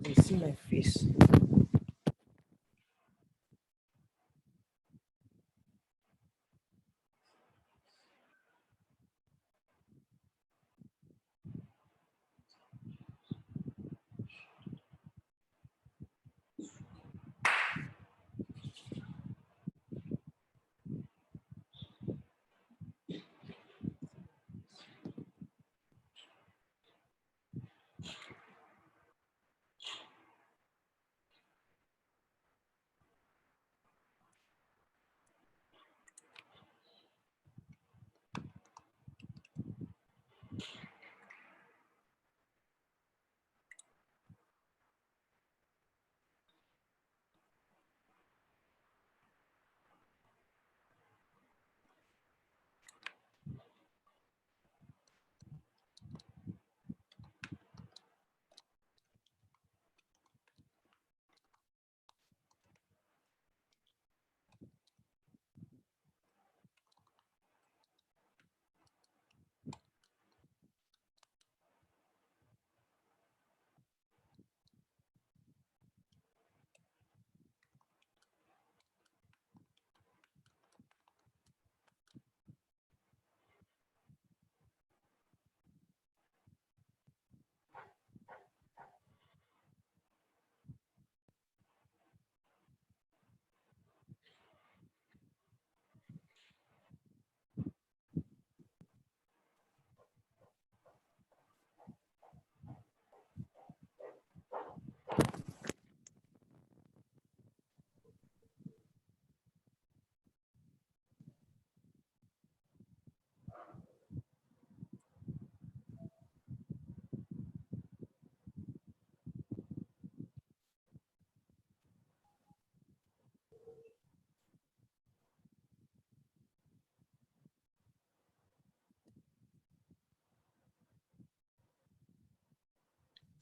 They see my face.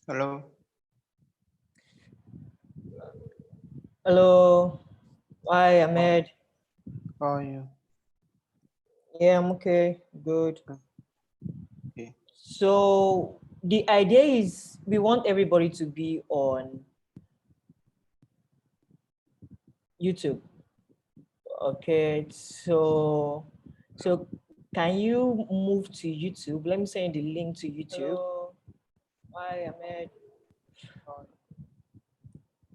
Hello. Hello. Hi, Ahmed. How are you? Yeah, I'm okay. Good. Okay. So the idea is we want everybody to be on YouTube. Okay. So can you move to YouTube? Let me send the link to YouTube. Hello. Hi, Ahmed.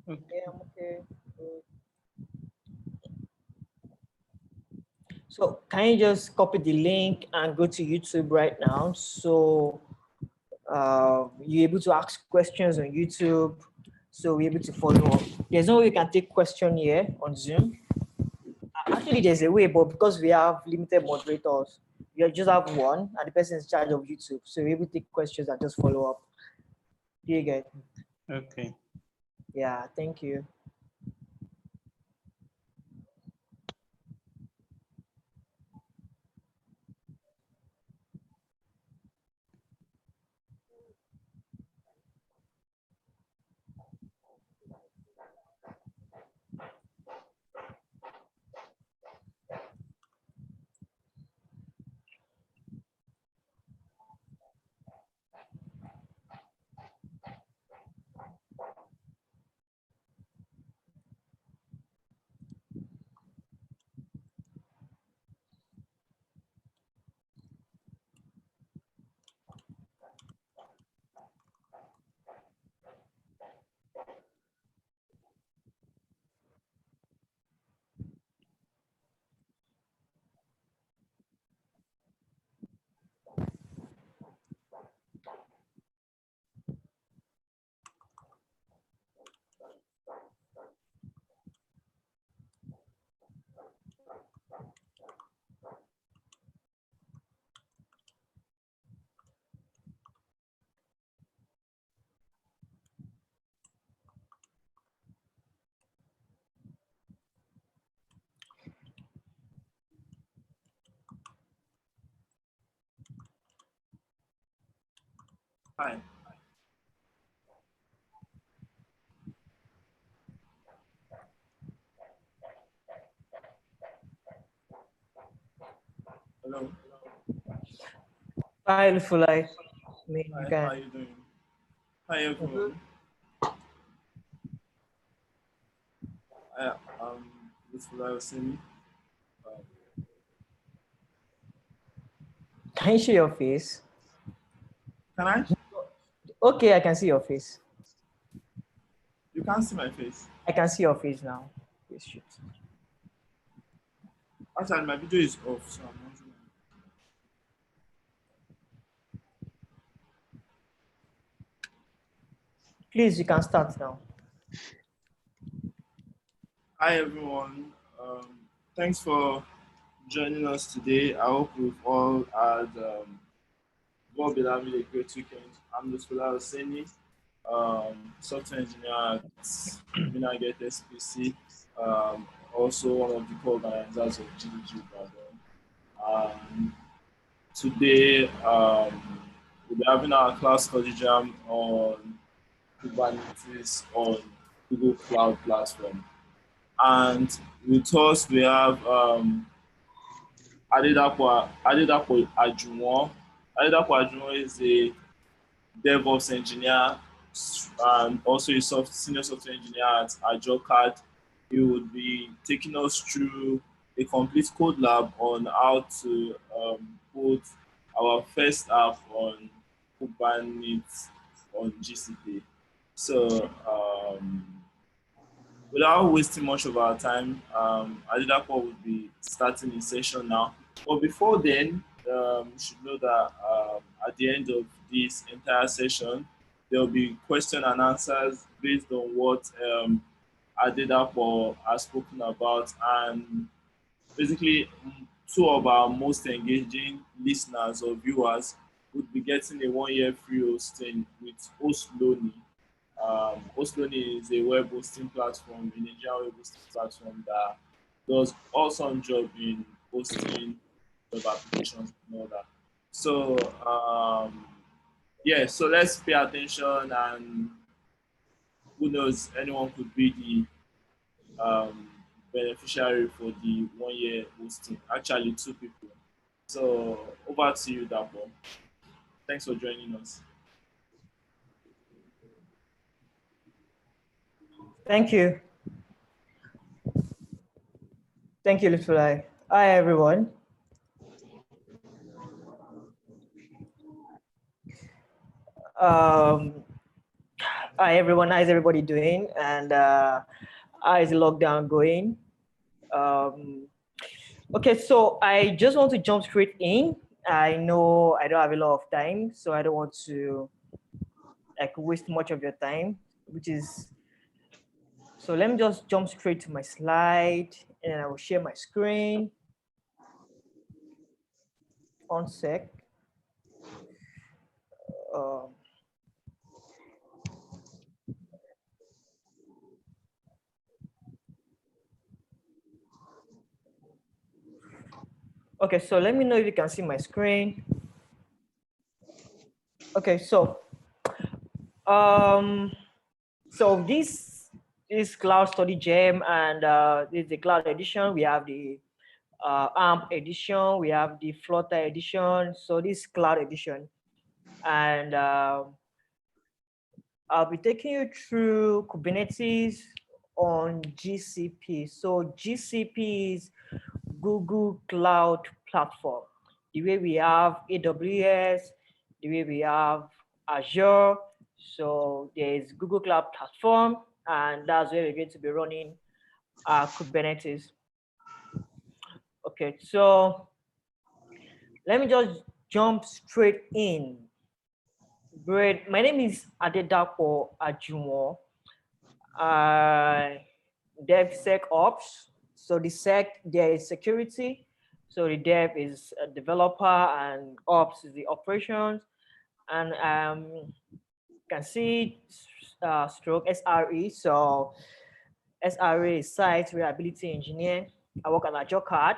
Okay. Yeah, I'm okay. Good. So can you just copy the link and go to YouTube right now? So you're able to ask questions on YouTube. So we're able to follow up. There's no way you can take question here on Zoom. Actually, there's a way, but because we have limited moderators, you just have one, and the person is in charge of YouTube. So we're able to take questions and just follow up. Do you get? Okay. Yeah, thank you. Hi. Hello. Hi, Lufulai. I mean, you Hi, how can. are you doing? Hi, Mhm. everyone. I am Lutfullah Osemi. Um, Can you show your face? can I? Okay, I can see your face. You can't see my face. I can see your face now. Please shoot. Actually, my video is off, so I'm not. Please, you can start now. Hi, everyone. Thanks for joining us today. I hope we've all had God be having a great weekend. I'm Lutfullah Osemi, software engineer at Minaget SPC. Also one of the co-organizers of GDG IBADAN. Today, we'll be having our class study jam on Kubernetes on Google Cloud Platform. And with us, we have Adedapo Ajuwon. Adedapo Ajuwon is a DevOps engineer and also a senior software engineer at AjoCAD. He would be taking us through a complete code lab on how to put our first app on Kubernetes on GCP. So without wasting much of our time, Adedapo will be starting the session now. But before then, you should know that at the end of this entire session, there will be question and answers based on what Adedapo has spoken about. And basically, two of our most engaging listeners or viewers would be getting a 1 year free hosting with Host.Loni. Host.Loni is a web hosting platform, a Nigerian web hosting platform that does awesome job in hosting web applications and all that. So yeah, so let's pay attention, and who knows, anyone could be the beneficiary for the 1 year hosting. Actually, two people. So over to you, Dapo. Thanks for joining us. Thank you. Thank you, Lutfulai. Hi, everyone. Um, Hi, everyone. How's everybody doing? And how is the lockdown going? Um, okay, so I just want to jump straight in. I know I don't have a lot of time, so I don't want to like waste much of your time, which is, so let me just jump straight to my slide and I will share my screen. One sec. Um, okay, so let me know if you can see my screen. Okay, um, so this is Cloud Study Gem, and this is the Cloud Edition. We have the AMP Edition, we have the Flutter Edition. So this Cloud Edition, and I'll be taking you through Kubernetes on GCP. So GCP is Google Cloud Platform. The way we have AWS, the way we have Azure. So there's Google Cloud Platform, and that's where we're going to be running Kubernetes. Okay, so let me just jump straight in. Great. My name is Adedapo Ajumo. DevSecOps. So the sec, there is security. So the dev is a developer and ops is the operations. And can see stroke SRE. So SRE is site reliability engineer. I work on AjoCAD.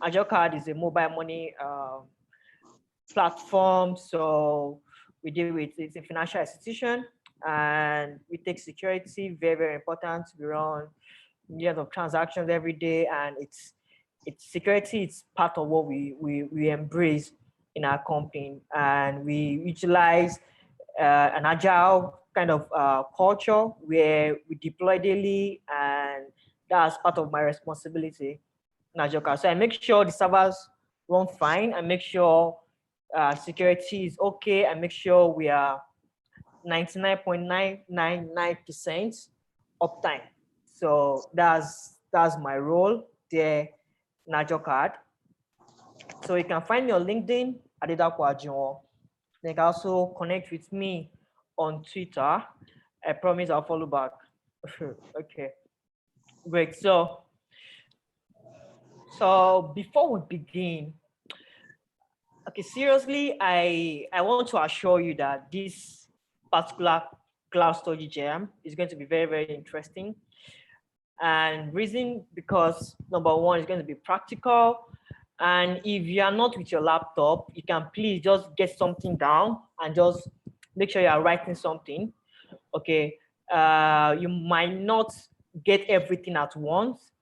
AjoCAD is a mobile money platform. So we deal with, it's a financial institution, and we take security very, very important. We run millions of transactions every day, and it's security. It's part of what we embrace in our company, and we utilize an agile kind of culture where we deploy daily, and that's part of my responsibility in Agile. So I make sure the servers run fine. I make sure security is okay. I make sure we are 99.999% uptime. So that's my role there in Agile Card. So you can find me on LinkedIn, Adedapo Ajiwon. You can also connect with me on Twitter. I promise I'll follow back. Okay, great. So before we begin, okay, seriously, I want to assure you that this particular cloud storage jam is going to be very, very interesting. And reason because number one is going to be practical. And if you are not with your laptop, you can please just get something down and just make sure you are writing something. Okay. You might not get everything at once.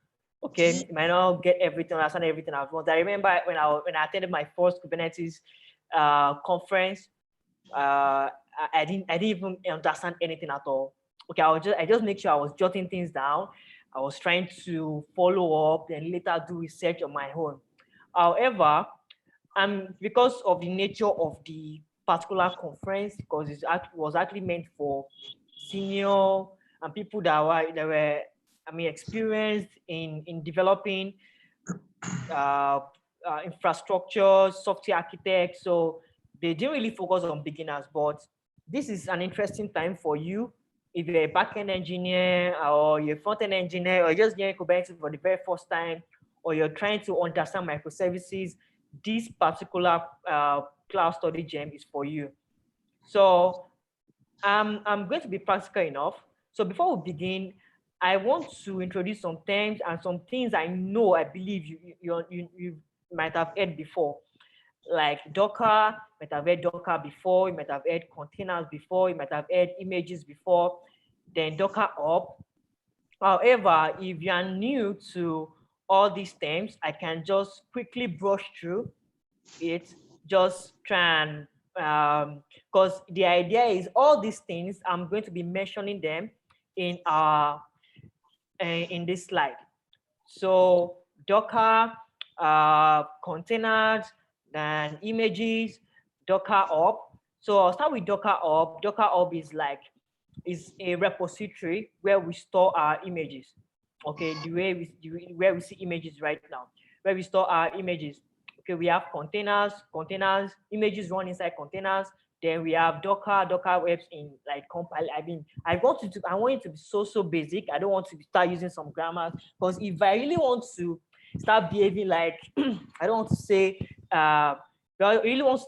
Okay, you might not get everything, understand everything at once. I remember when I attended my first Kubernetes conference, I didn't even understand anything at all. Okay, I just make sure I was jotting things down. I was trying to follow up and later do research on my own. However, because of the nature of the particular conference, because it was actually meant for senior and people that were experienced in developing infrastructure, software architects. So they didn't really focus on beginners, but this is an interesting time for you. If you're a backend engineer or you're a front-end engineer or you're just getting Kubernetes for the very first time, or you're trying to understand microservices, this particular cloud study gem is for you. So I'm going to be practical enough. So before we begin, I want to introduce some terms and some things I know, I believe you might have heard before, like Docker. You might have heard Docker before. You might have heard containers before. You might have heard images before. Then Docker Up. However, if you are new to all these terms, I can just quickly brush through it. Just try and because the idea is all these things I'm going to be mentioning them in this slide. So Docker, containers, then images, Docker Up. So I'll start with Docker Up. Docker Up is a repository where we store our images. Okay, where we see images right now, where we store our images. Okay, we have containers, images run inside containers. Then we have Docker webs in like compile. I want it to be so basic. I don't want to start using some grammar, because if I really want to start behaving like I don't want to say I really want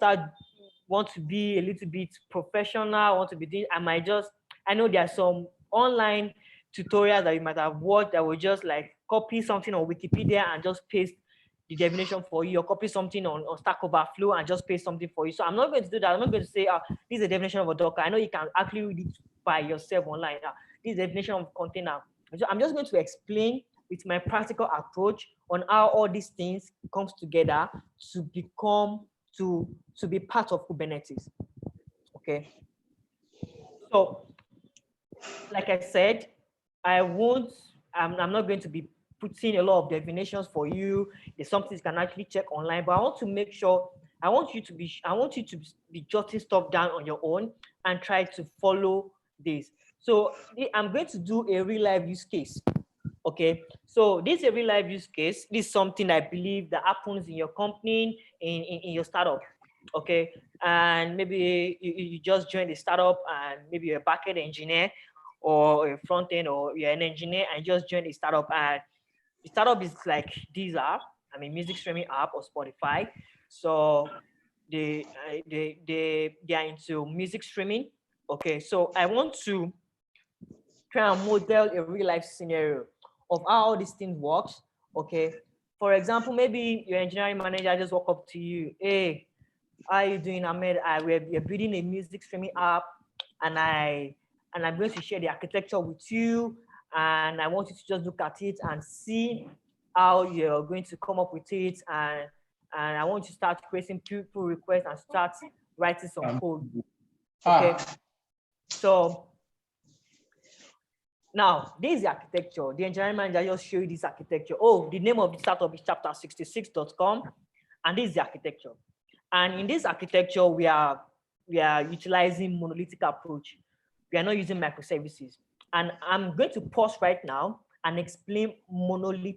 to be a little bit professional, want to be doing, I know there are some online tutorials that you might have watched that will just like copy something on Wikipedia and just paste the definition for you, or copy something on Stack Overflow and just paste something for you. So I'm not going to do that. I'm not going to say, this is the definition of a Docker. I know you can actually read it by yourself online. This is the definition of container. So I'm just going to explain with my practical approach on how all these things comes together to become, to be part of Kubernetes. Okay. So, like I said, I'm not going to be putting a lot of definitions for you. There's something you can actually check online, but I want to make sure, I want you to be jotting stuff down on your own and try to follow this. So I'm going to do a real life use case. Okay, so this is a real life use case. This is something I believe that happens in your company, in your startup. Okay, and maybe you just joined the startup and maybe you're a backend engineer or a front end, or you're an engineer and just joined a startup, and the startup is like this app, music streaming app or Spotify. So they are into music streaming. Okay, so I want to try and model a real life scenario of how this thing works. Okay, for example, maybe your engineering manager just walk up to you, hey, How are you doing, Ahmed? We're building a music streaming app, and I'm going to share the architecture with you, and I want you to just look at it and see how you're going to come up with it, and I want you to start creating pull requests and start writing some code. Okay. So now this is the architecture. The engineering manager just show you this architecture. Oh, the name of the startup is chapter66.com, and this is the architecture. And in this architecture, we are utilizing monolithic approach. We are not using microservices. And I'm going to pause right now and explain monolith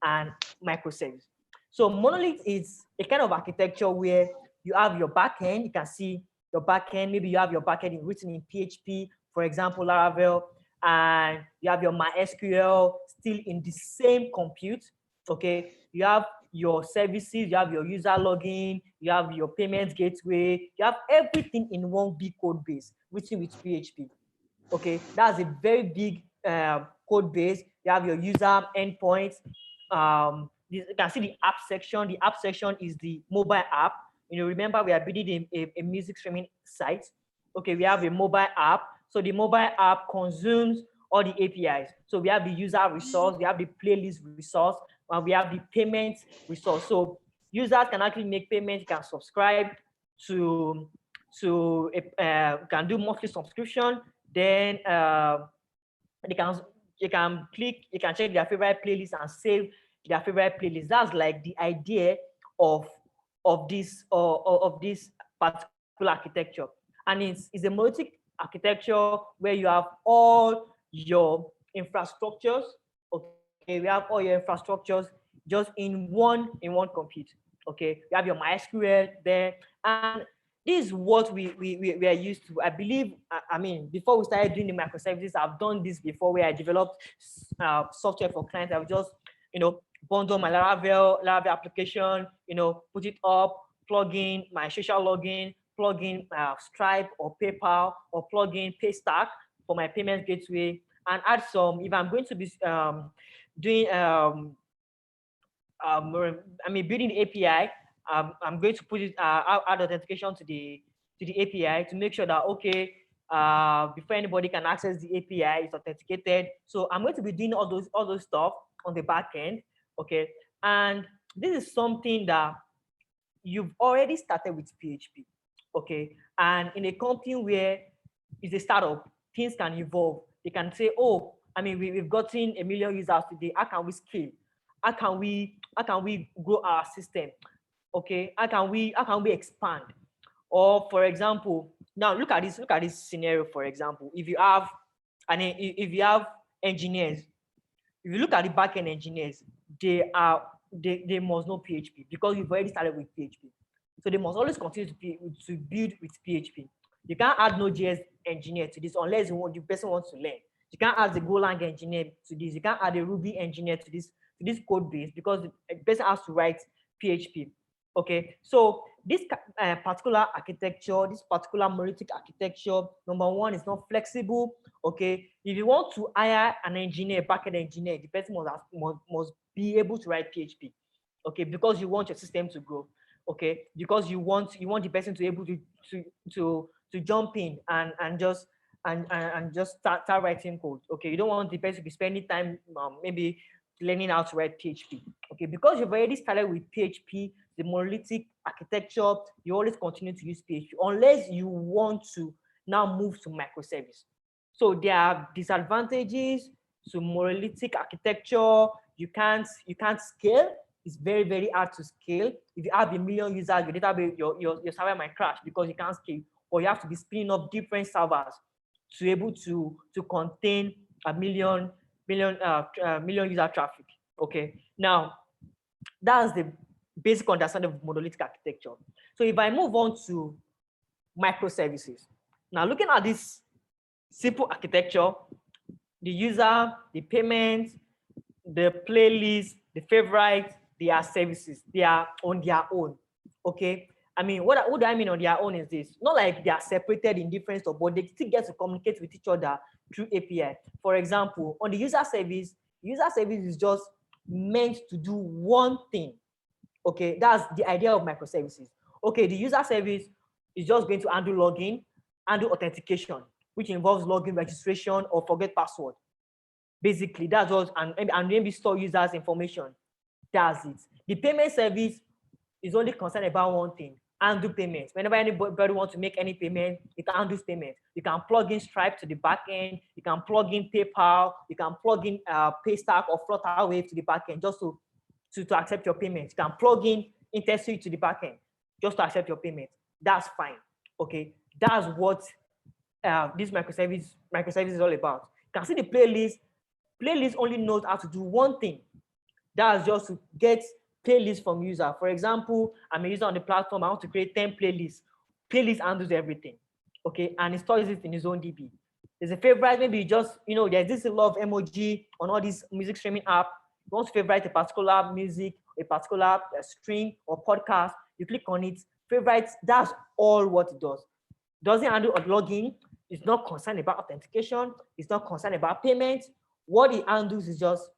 and microservice. So monolith is a kind of architecture where you have your backend. You can see your backend. Maybe you have your backend written in PHP, for example, Laravel, and you have your MySQL still in the same compute. Okay, you have your services, you have your user login, you have your payments gateway, you have everything in one big code base written with PHP. Okay, that's a very big code base. You have your user endpoints. You can see the app section. The app section is the mobile app. You know, remember we are building a music streaming site. Okay, we have a mobile app. So the mobile app consumes all the APIs. So we have the user resource, we have the playlist resource, and we have the payment resource. So users can actually make payments, can subscribe to can do monthly subscription. Then they can click, you can check their favorite playlist and save their favorite playlist. That's like the idea of this particular architecture. And it's a monolithic architecture where you have all your infrastructures. Okay, we have all your infrastructures just in one compute. Okay, you have your MySQL there, and this is what we are used to. I believe, I mean, before we started doing the microservices, I've done this before where I developed software for clients. I would just, bundle my Laravel application, put it up, plug in my social login, plug in Stripe or PayPal, or plug in Paystack for my payment gateway, and add some, if I'm going to be doing, building the API, I'm going to put it, add authentication to the API to make sure that, okay, before anybody can access the API, it's authenticated. So I'm going to be doing all those stuff on the back end, okay? And this is something that you've already started with PHP, okay? And in a company where it's a startup, things can evolve. They can say, oh, we've gotten 1 million users today. How can we scale? How can we grow our system? Okay, how can we expand? Or for example, now look at this scenario. For example, if you have engineers, if you look at the backend engineers, they must know PHP because you've already started with PHP. So they must always continue to build with PHP. You can't add Node.js engineer to this unless the person wants to learn. You can't add the Golang engineer to this. You can't add a Ruby engineer to this code base because the person has to write PHP. Okay, so this particular architecture, this particular monolithic architecture, number one, is not flexible. Okay, if you want to hire an engineer, backend engineer, the person must be able to write PHP. Okay, because you want your system to grow. Okay, because you want the person to be able to jump in and just start writing code. Okay, you don't want the person to be spending time maybe learning how to write PHP. Okay, because you've already started with PHP, the monolithic architecture, you always continue to use PHP unless you want to now move to microservice. So there are disadvantages to monolithic architecture. You can't scale. It's very, very hard to scale. If you have 1 million users, your database, your server might crash because you can't scale, or you have to be spinning up different servers to be able to contain 1 million user traffic. Okay, now that's the basic understanding of monolithic architecture. So if I move on to microservices, now looking at this simple architecture, the user, the payment, the playlist, the favorite, they are services. They are on their own. Okay. What do I mean on their own is this? Not like they are separated in different stuff, but they still get to communicate with each other through API. For example, on the user service is just meant to do one thing. Okay, that's the idea of microservices. Okay, the user service is just going to handle login, handle authentication, which involves login registration or forget password. Basically, that's what, and maybe store users' information. That's it. The payment service is only concerned about one thing: handle payments. Whenever anybody wants to make any payment, it handles payment. You can plug in Stripe to the back end. You can plug in PayPal. You can plug in Paystack or Flutterwave to the back end just to accept your payment. You can plug in InterSuite to the back end just to accept your payment. That's fine. Okay, that's what this microservice is all about. You can see the playlist. Playlist only knows how to do one thing. That's just to get playlists from user. For example, I'm a user on the platform. I want to create 10 playlists. Playlist handles everything. Okay, and it stores it in his own DB. There's a favorite. Maybe you just, there's this love emoji on all these music streaming app. You want to favorite a particular music, a particular string or podcast. You click on it. Favorites. That's all what it does. Doesn't handle login. It's not concerned about authentication. It's not concerned about payment. What it handles is just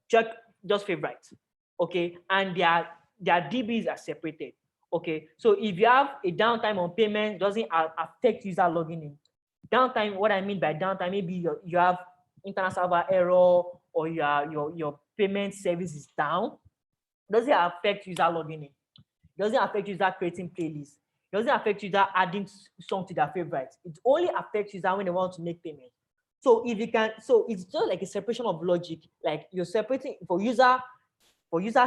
check just favorites. Okay, and their DBs are separated. Okay, so if you have a downtime on payment, doesn't affect user logging in. Downtime, what I mean by downtime, maybe you have internet server error or your payment service is down. Doesn't affect user logging in. Doesn't affect user creating playlists. Doesn't affect user adding song to their favorites. It only affects user when they want to make payment. So if you can, so it's just like a separation of logic. Like you're separating for user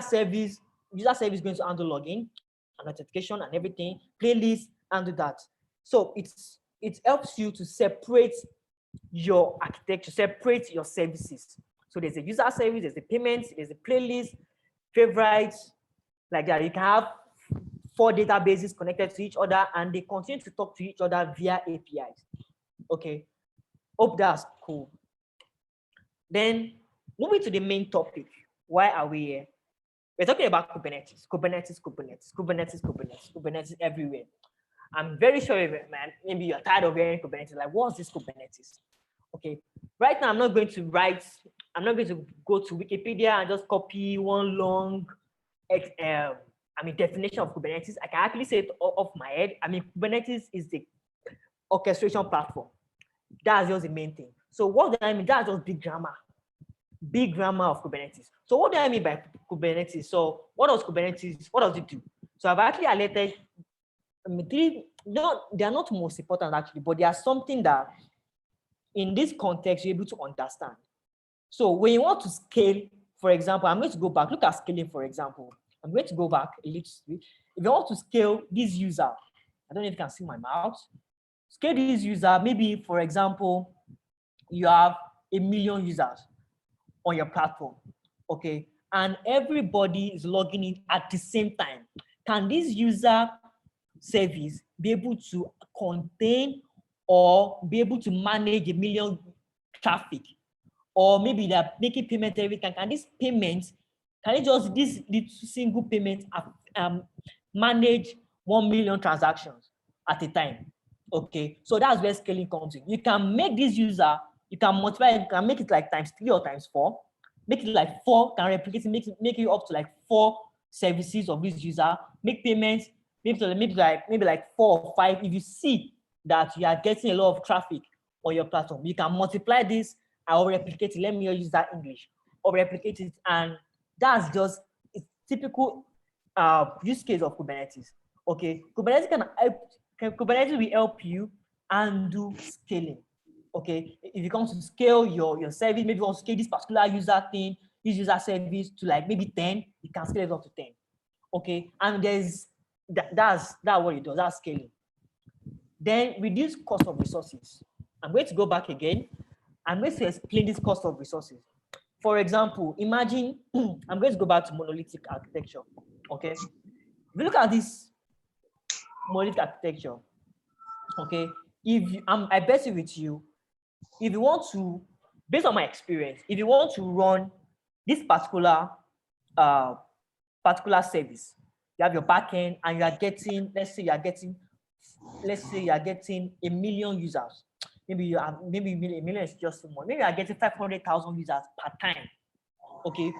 service. User service is going to handle login and authentication and everything. Playlist and do that. So it helps you to separate your architecture, separate your services. So there's a user service, there's a payment, there's a playlist, favorites, like that. You can have 4 databases connected to each other and they continue to talk to each other via APIs. Okay, hope that's cool. Then moving to the main topic, why are we here? We're talking about Kubernetes everywhere. I'm very sure, man, maybe you're tired of hearing Kubernetes. Like, what's this Kubernetes? Okay, right now I'm not going to go to Wikipedia and just copy one long definition of Kubernetes. I can actually say it off my head. Kubernetes is the orchestration platform. That's just the main thing. So what do I mean? That's just big grammar of Kubernetes. So what do I mean by Kubernetes? So what does it do? So I've actually highlighted they are not most important actually, but they are something that in this context you're able to understand. So when you want to scale, for example, I'm going to go back, look at scaling, for example. I'm going to go back a little bit. If you want to scale this user, I don't know if you can see my mouse. Scale this user, maybe, for example, you have 1 million users on your platform, okay? And everybody is logging in at the same time. Can this user service be able to contain or be able to manage 1 million traffic? Or maybe they're making payment every time. Can this single payment manage 1 million transactions at a time? Okay, so that's where scaling comes in. You can make this user, you can multiply, you can make it like times 3 or times 4, make it like 4, can replicate it, make it up to like 4 services of this user, make payments, maybe like 4 or 5. If you see that you are getting a lot of traffic on your platform, you can multiply this. I'll replicate it. Let me use that English. Or replicate it, and that's just a typical use case of Kubernetes. Okay, Kubernetes will help you and do scaling. Okay, if you want to scale your service, maybe you want to scale this particular user thing, this user service to like maybe 10, you can scale it up to 10. Okay, and that's what it does. That's scaling. Then reduce cost of resources. I'm going to go back again. I'm going to explain this cost of resources. For example, imagine I'm going to go back to monolithic architecture. Okay, if you look at this monolithic architecture, okay, I bet it with you, if you want to, based on my experience, if you want to run this particular service, you have your backend and you are getting, let's say you are getting 1 million users. Maybe 1 million is just too much. Maybe you are getting 500,000 users per time. Okay,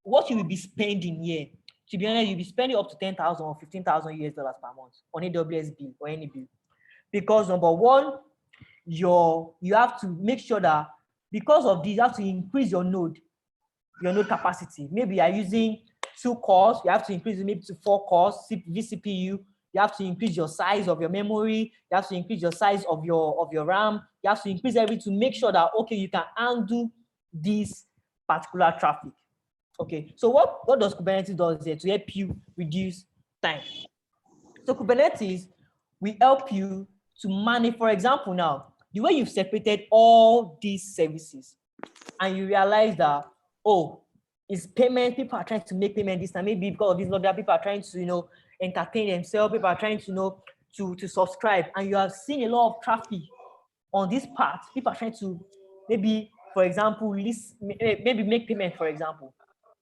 what you will be spending here, to be honest, you'll be spending up to 10,000 or 15,000 US dollars per month on AWS bill or any bill. Because number one, you have to make sure that because of this, you have to increase your node capacity. Maybe you are using 2 cores, you have to increase it maybe to 4 cores, vCPU. You have to increase your size of your memory. You have to increase your size of your RAM. You have to increase everything to make sure that, okay, you can handle this particular traffic. Okay, so what does Kubernetes does here to help you reduce time? So Kubernetes will help you to manage, for example, now, the way you've separated all these services and you realize that, oh, it's payment, people are trying to make payment this time, maybe because of this, other people are trying to, entertain themselves, people are trying to, to subscribe, and you have seen a lot of traffic on this part. People are trying to maybe, for example, maybe make payment, for example.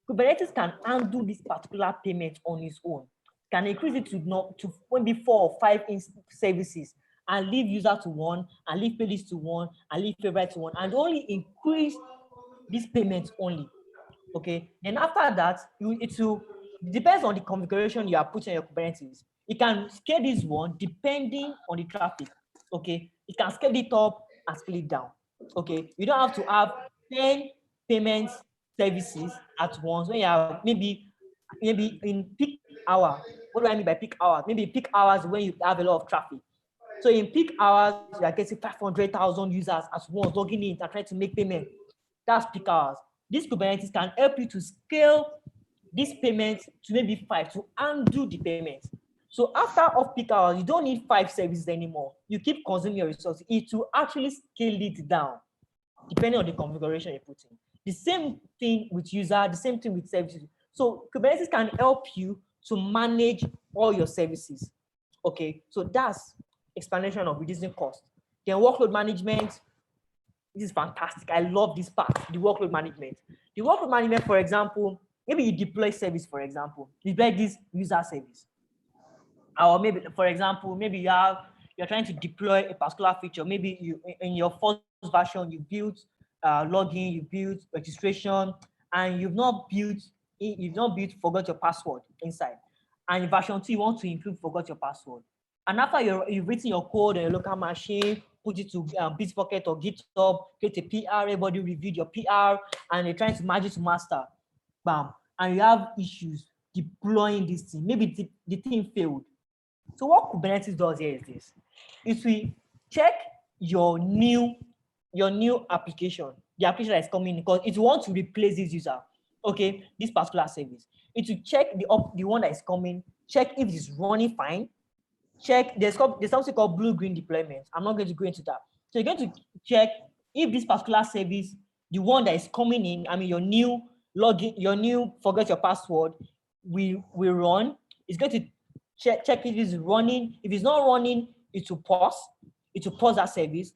Kubernetes can handle this particular payment on its own, can increase it to maybe 4 or 5 services, and leave user to one, and leave playlist to one, and leave favorite to one, and only increase this payment only. Okay, then after that, it depends on the configuration you are putting in your Kubernetes. It can scale this one depending on the traffic. Okay, it can scale it up and scale it down. Okay, you don't have to have 10 payment services at once when you have maybe in peak hour. What do I mean by peak hours? Maybe peak hours when you have a lot of traffic. So in peak hours, you are getting 500,000 users at once logging in and trying to make payment. That's peak hours. This Kubernetes can help you to scale this payment to maybe 5 to undo the payment. So after off-peak hours, you don't need 5 services anymore. You keep consuming your resources. It will actually scale it down depending on the configuration you put in. The same thing with user, the same thing with services. So Kubernetes can help you to manage all your services. Okay, so that's explanation of reducing cost. Then workload management. This is fantastic. I love this part, the workload management. The workload management, for example, maybe you deploy service, for example, you deploy this user service. Or maybe, for example, maybe you're trying to deploy a particular feature. Maybe you in your first version, you built login, you built registration, and you've not built forgot your password inside. And in version 2, you want to include forgot your password. And after you've written your code on your local machine, put it to Bitbucket or GitHub, create a PR, everybody reviewed your PR, and you're trying to merge it to master. Bam. And you have issues deploying this thing. Maybe the thing failed. So what Kubernetes does here is this. It will check your new application, the application that is coming in, because it wants to replace this user. Okay, this particular service. It will check the one that is coming, check if it's running fine. Check, there's something called blue-green deployment. I'm not going to go into that. So you're going to check if this particular service, the one that is coming in, I mean your new login, your new forget your password, will run. It's going to check if it's running. If it's not running, it will pause. It will pause that service.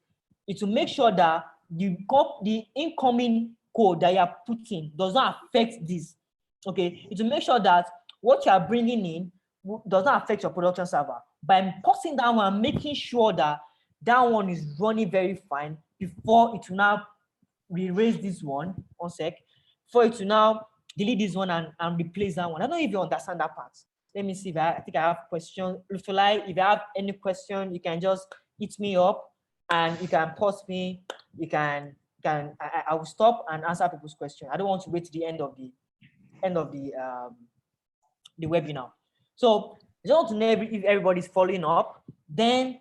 It will make sure that the incoming code that you are putting does not affect this. Okay, it will make sure that what you are bringing in does not affect your production server. By pausing that one, making sure that one is running very fine before it will now erase this one sec, for it to now delete this one and replace that one. I don't know if you understand that part. Let me see if I think I have questions. If you have any question, you can just hit me up and you can pause me. You can I will stop and answer people's questions. I don't want to wait to the end of the webinar. So I just want to know if everybody's following up. Then,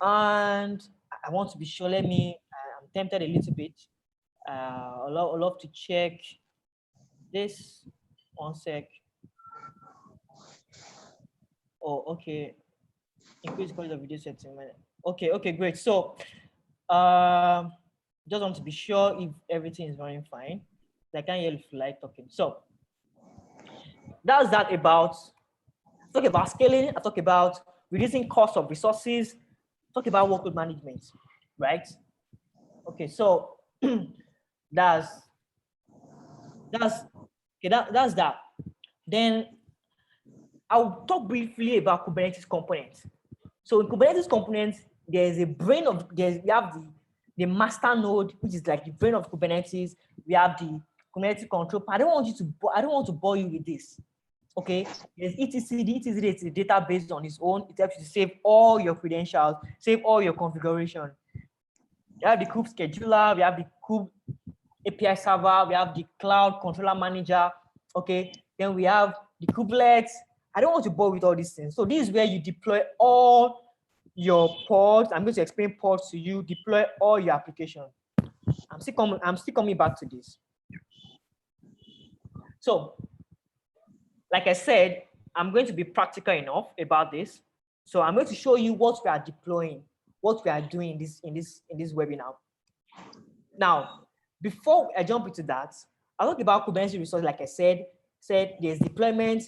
and I want to be sure. I'm tempted a little bit. I love to check this. 1 sec. Oh, okay. Increase quality of video setting. Okay, great. So, just want to be sure if everything is running fine. I can't hear if you like talking. So, that's that about. Talk about scaling. I talk about reducing cost of resources. Talk about workload management, right? Okay, so that's that. Then I'll talk briefly about Kubernetes components. So in Kubernetes components, there's a brain of we have the master node, which is like the brain of Kubernetes. We have the Kubernetes control. I don't want to bore you with this. Okay, there's etc. The etc is a database on its own. It helps you to save all your credentials, save all your configuration. We have the kube scheduler, we have the kube API server, we have the cloud controller manager. Okay, then we have the kubelets. I don't want to bore with all these things. So this is where you deploy all your pods. I'm going to explain pods to you. Deploy all your application. I'm still coming back to this. So, like I said, I'm going to be practical enough about this. So I'm going to show you what we are deploying, what we are doing in this webinar. Now, before I jump into that, I'll talk about Kubernetes resources. Like I said there's deployment,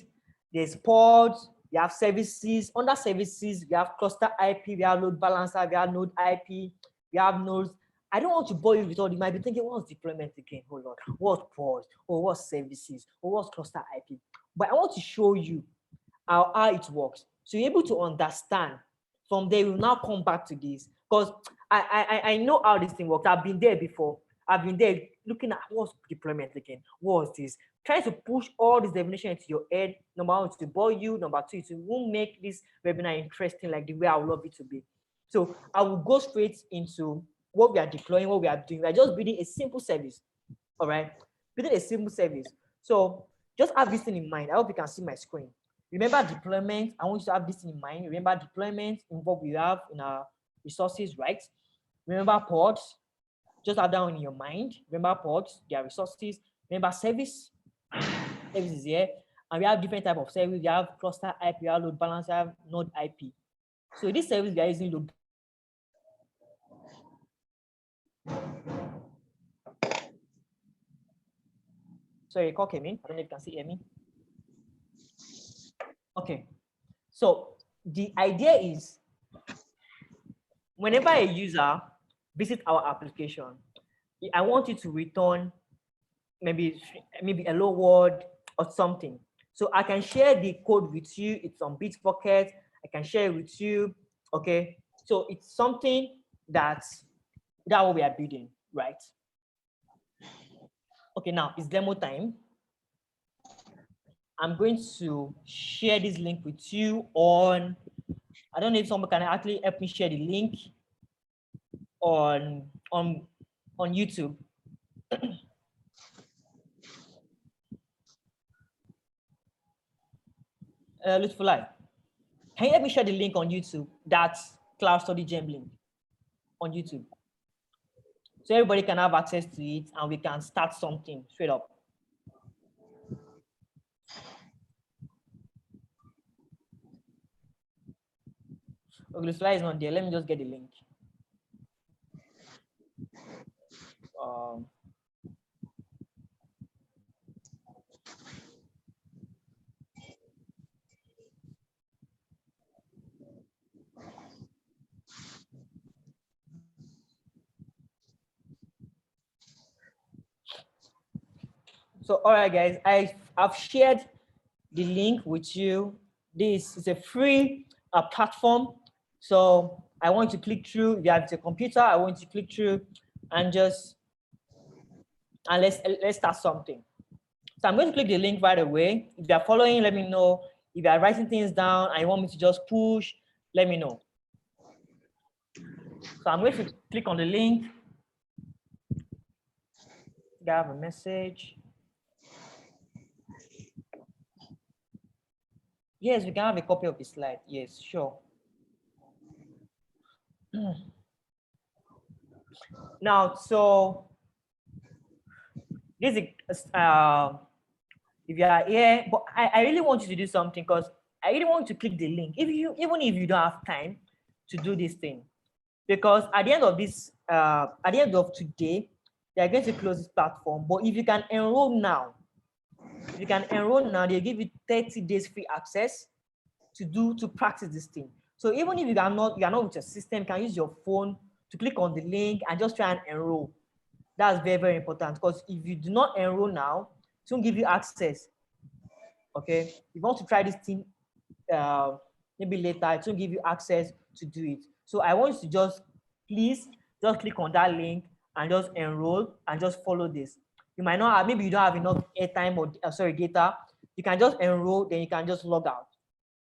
there's pods, we have services. Under services, we have cluster IP, we have load balancer, we have node IP, we have nodes. I don't want to bore you with all. You might be thinking, what's deployment again? Oh Lord, what pods? Or what services? Or what's cluster IP? But I want to show you how it works. So you're able to understand. From there, we'll now come back to this. Because I know how this thing works. I've been there before. I've been there looking at what's deployment again. What's this? Trying to push all this definition into your head. Number one, to bore you. Number two, it won't make this webinar interesting like the way I would love it to be. So I will go straight into what we are deploying, what we are doing. We are just building a simple service. All right, building a simple service. So just have this thing in mind. I hope you can see my screen. Remember deployment. I want you to have this in mind. Remember deployment in what we have in our resources, right? Remember pods. Just have that one in your mind. Remember pods, their resources. Remember service. Service is here. And we have different type of service. We have cluster IP, we have load balancer, we have node IP. So this service we are using load. Sorry, call came in. I don't know if you can see hear me. Okay. So the idea is whenever a user visits our application, I want you to return maybe a hello world or something. So I can share the code with you. It's on Bitbucket. I can share it with you. Okay. So it's something that's what we are building, right? Okay, now it's demo time. I'm going to share this link with you on, I don't know if someone can actually help me share the link on YouTube. Lutfulai, can you help me share the link on YouTube? That's Cloud Study Gem link on YouTube. So everybody can have access to it and we can start something straight up. Okay, Lutfulai is not there. Let me just get the link. So, all right, guys, I've shared the link with you. This is a free platform. So I want you to click through. If you have a computer, I want you to click through and let's start something. So I'm going to click the link right away. If you are following, let me know. If you are writing things down and you want me to just push, let me know. So I'm going to click on the link. I have a message. Yes, we can have a copy of the slide. Yes, sure. Now, so this is if you are here, but I really want you to do something because I really want you to click the link. Even if you don't have time to do this thing, because at the end of this, at the end of today, they are going to close this platform. But if you can enroll now, they give you 30 days free access to practice this thing. So even if you are not with your system, you can use your phone to click on the link and just try and enroll. That's very, very important because if you do not enroll now, it won't give you access. Okay, if you want to try this thing maybe later, it won't give you access to do it. So I want you to please just click on that link and just enroll and just follow this. You might not have, maybe you don't have enough airtime or data. you can just enroll, then you can just log out.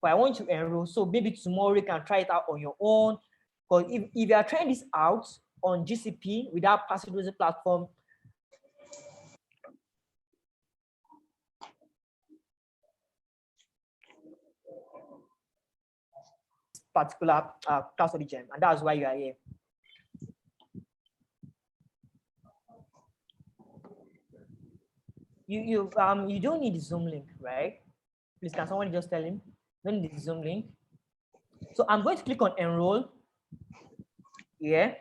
But I want you to enroll, so maybe tomorrow you can try it out on your own. Because if you are trying this out on GCP without passing through the platform, particular class study gem, and that's why you are here. You don't need the Zoom link, right? Please, can someone just tell him? Don't need the Zoom link. So I'm going to click on enroll. Yeah.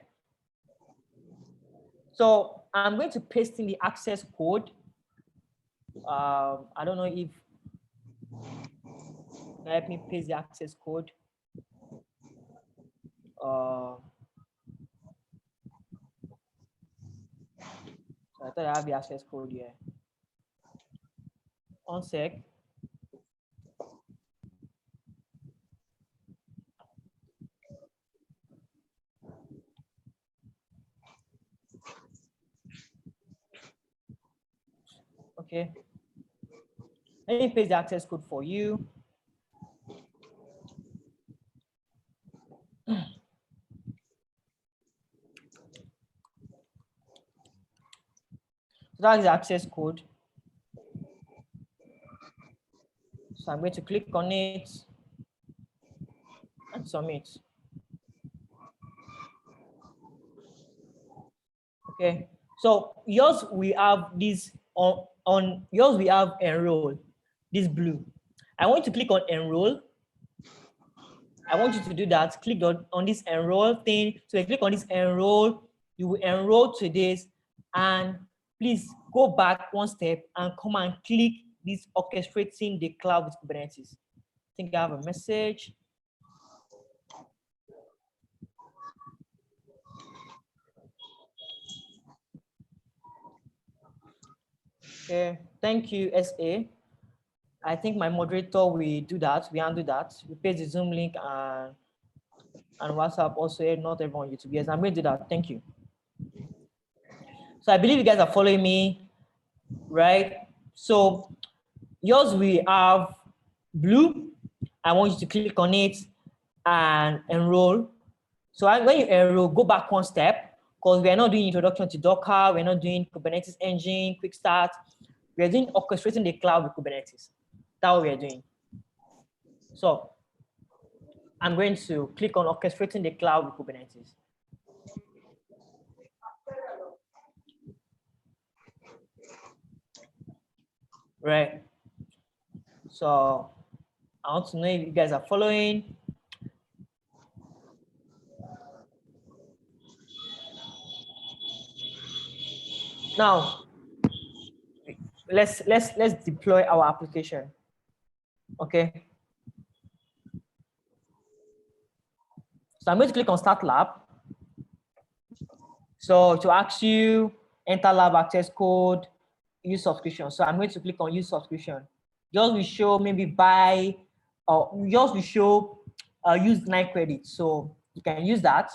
So I'm going to paste in the access code. I don't know if let me paste the access code. So I thought I have the access code here. One sec. Okay. Let me paste the access code for you. So that is the access code. So I'm going to click on it and submit. Okay. So yours we have this on yours we have enroll, this blue. I want you to click on enroll. I want you to do that. Click on this enroll thing. So you click on this enroll, you will enroll to this, and please go back one step and come and click this orchestrating the cloud with Kubernetes. I think I have a message. Okay, thank you, SA. I think my moderator will do that. We undo that. We paste the Zoom link and WhatsApp also. Not everyone YouTube. Yes, I'm going to do that. Thank you. So I believe you guys are following me, right? So yours we have blue. I want you to click on it and enroll. So when you enroll, go back one step, because we are not doing introduction to Docker. We're not doing Kubernetes engine, quick start. We're doing orchestrating the cloud with Kubernetes. That's what we are doing. So I'm going to click on orchestrating the cloud with Kubernetes. Right. So I want to know if you guys are following. Now, let's deploy our application. Okay. So I'm going to click on Start Lab. So to ask you, enter lab access code, use subscription. So I'm going to click on use subscription. Yours will show maybe buy, or yours will show use 9 credits. So you can use that.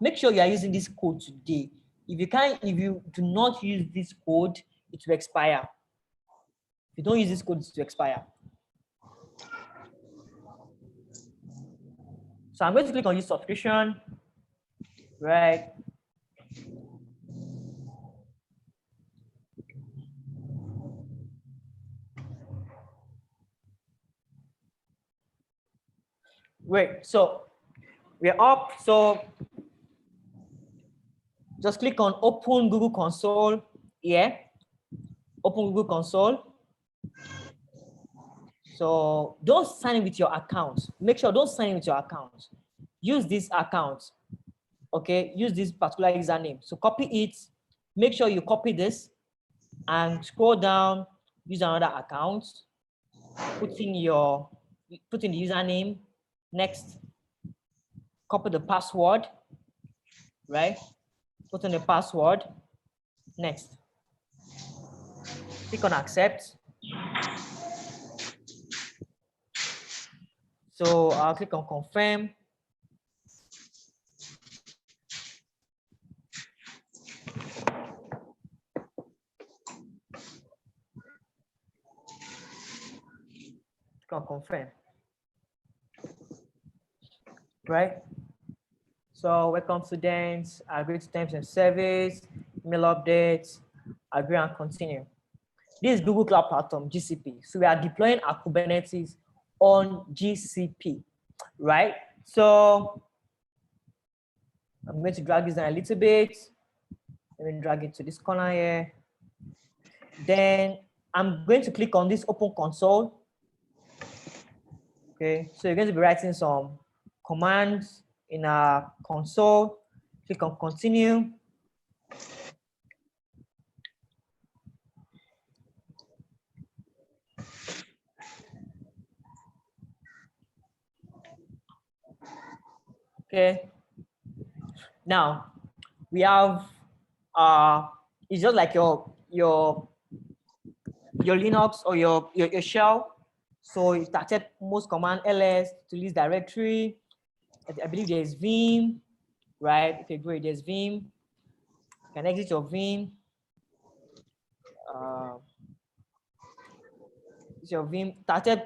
Make sure you are using this code today. If you do not use this code, it will expire. If you don't use this code, it will expire. So I'm going to click on use subscription, right? Wait, so we're up. So just click on open Google Console here. Open Google Console. So don't sign in with your account. Make sure don't sign in with your account. Use this account. Okay, use this particular username. So copy it. Make sure you copy this and scroll down. Use another account. Put in the username. Next, copy the password. Right. Put in the password. Next, click on accept. So I'll click on confirm. on confirm. Right? So welcome students, agree to terms and service, email updates, agree and continue. This is Google Cloud Platform, GCP. So we are deploying our Kubernetes on GCP, right? So I'm going to drag this down a little bit. Let me drag it to this corner here. Then I'm going to click on this open console. Okay, so you're going to be writing some commands in our console. Click on continue. Okay. Now we have it's just like your Linux or your shell. So you started most command ls to list directory. I believe there's vim, right? Okay, great. There's vim. You can exit your vim. It's your vim started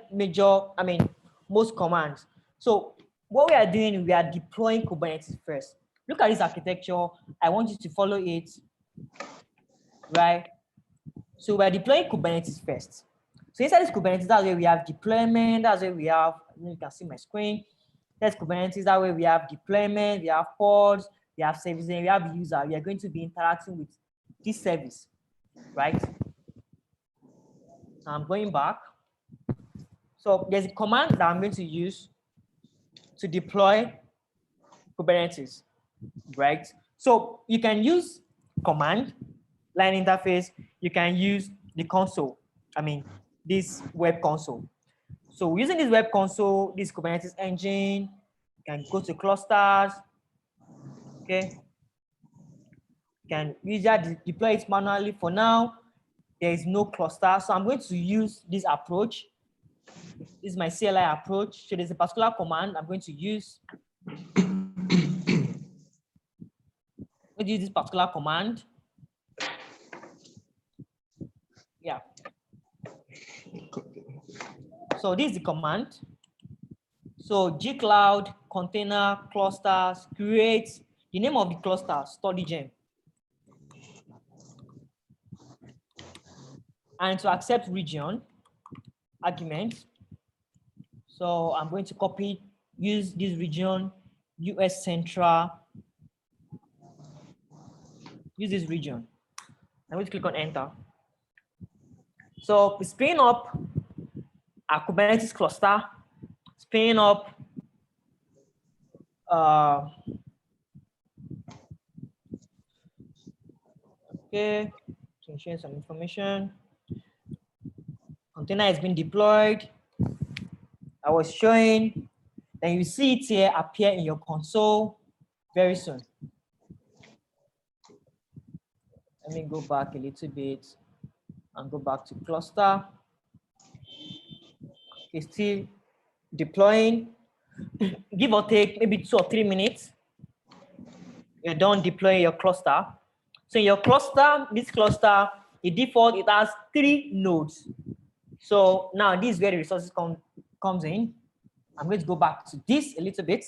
most commands. So what we are doing, we are deploying Kubernetes first. Look at this architecture. I want you to follow it, right? So we're deploying Kubernetes first. So inside this Kubernetes, that's where we have deployment. That's where we have, you can see my screen. That's Kubernetes. That way we have deployment, we have pods, we have services, and we have user. We are going to be interacting with this service, right? So I'm going back. So there's a command that I'm going to use to deploy Kubernetes, right? So you can use command line interface. You can use the console. This web console. So using this web console, this Kubernetes engine, you can go to clusters. Okay. You can usually deploy it manually. For now, there is no cluster. So I'm going to use this approach. This is my CLI approach. So there's a particular command I'm going to use. I'm going to use this particular command. Yeah. So this is the command. So gcloud container clusters create the name of the cluster, study gem. And to accept region argument. So I'm going to copy, use this region, US Central, use this region. I'm going to click on enter. So spin up a Kubernetes cluster, spin up okay, to share some information. Container has been deployed. I was showing, then you see it here appear in your console very soon. Let me go back a little bit and go back to cluster. Okay, still deploying. Give or take maybe 2 or 3 minutes. You're done deploying your cluster. So in your cluster, this cluster, the default, it has 3 nodes. So now this is where the resources comes in. I'm going to go back to this a little bit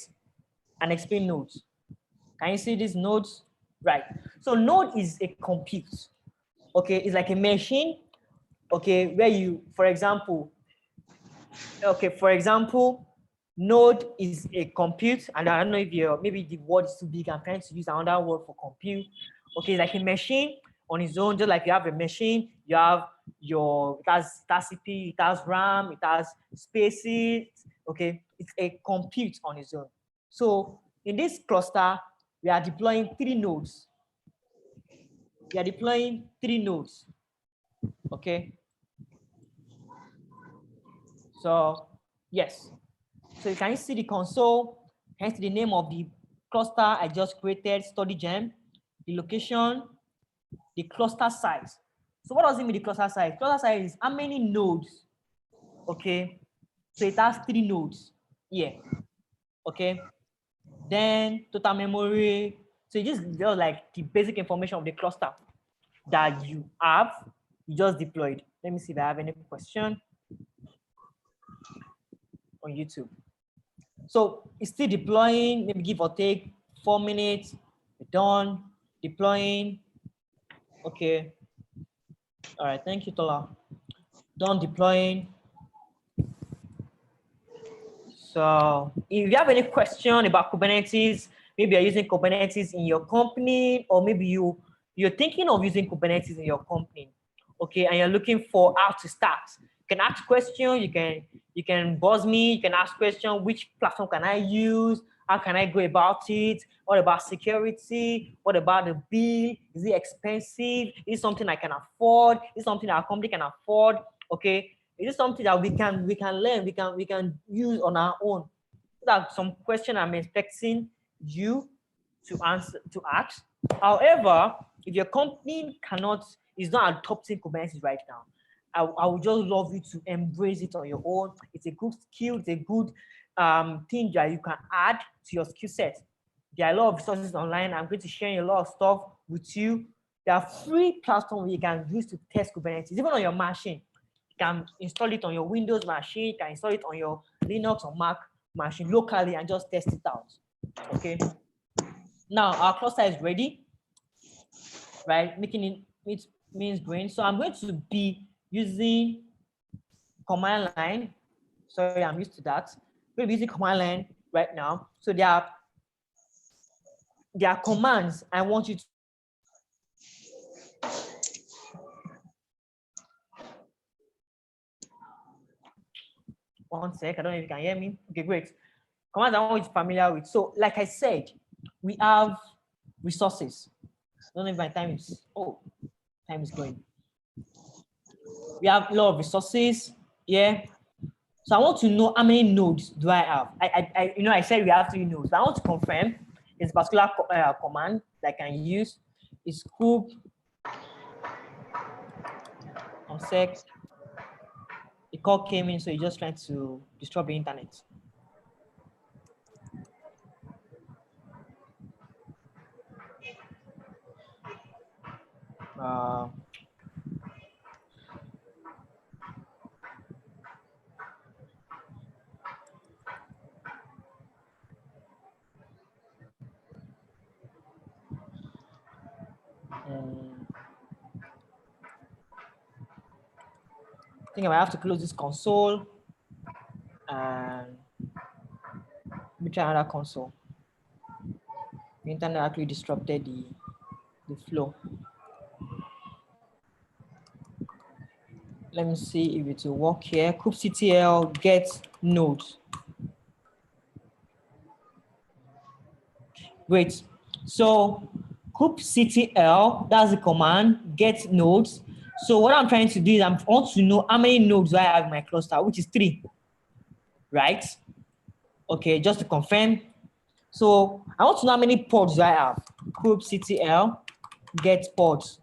and explain nodes. Can you see these nodes? Right. So node is a compute. Okay, it's like a machine. Okay, where you, for example, node is a compute, and I don't know if you're, maybe the word is too big. I'm trying to use another word for compute. Okay, it's like a machine on its own, just like you have a machine, you have it has CPU, it has RAM, it has spaces. Okay, it's a compute on its own. So in this cluster, we are deploying 3 nodes. We are deploying 3 nodes. Okay. So yes. So you can see the console, hence the name of the cluster I just created, study gem, the location, the cluster size. So what does it mean, the cluster size? Cluster size is how many nodes. Okay. So it has 3 nodes here. Okay. Then total memory. So it just like the basic information of the cluster that you have, you just deployed. Let me see if I have any question. on YouTube. So it's still deploying, maybe give or take 4 minutes, done, deploying. Okay. All right, thank you, Tola. Done deploying. So if you have any question about Kubernetes, maybe you're using Kubernetes in your company, or maybe you're thinking of using Kubernetes in your company, okay, and you're looking for how to start, you can ask questions, you can buzz me, you can ask questions, which platform can I use? How can I go about it? What about security? What about the bill? Is it expensive? Is it something I can afford? Is it something our company can afford? Okay. Is it something that we can learn, we can use on our own? That's some question I'm expecting you to ask. However, if your company is not adopting Kubernetes right now, I would just love you to embrace it on your own. It's a good skill, it's a good thing that you can add to your skill set. There are a lot of resources online. I'm going to share a lot of stuff with you. There are free platforms you can use to test Kubernetes, even on your machine. You can install it on your Windows machine, you can install it on your Linux or Mac machine locally and just test it out. Okay. Now our cluster is ready, right? Making it means green. So I'm going to be using command line. Sorry, I'm used to that. I'm going to be using command line right now. So there are commands I want you to. One sec, I don't know if you can hear me. Okay, great. Commands I want you to be familiar with. So, like I said, we have resources. I don't know if my time is, time is going. We have a lot of resources, yeah. So I want to know how many nodes do I have. I said we have 3 nodes. I want to confirm this particular command that I can use is scoop. One sec. The call came in, so you're just trying to disrupt the internet. I think I might have to close this console and let me try another console. The internet actually disrupted the flow. Let me see if it will work here. kubectl get nodes. Great. So kubectl, that's the command, get nodes. So what I'm trying to do is I want to know how many nodes do I have in my cluster, which is 3, right? Okay, just to confirm. So I want to know how many pods do I have. kubectl get pods.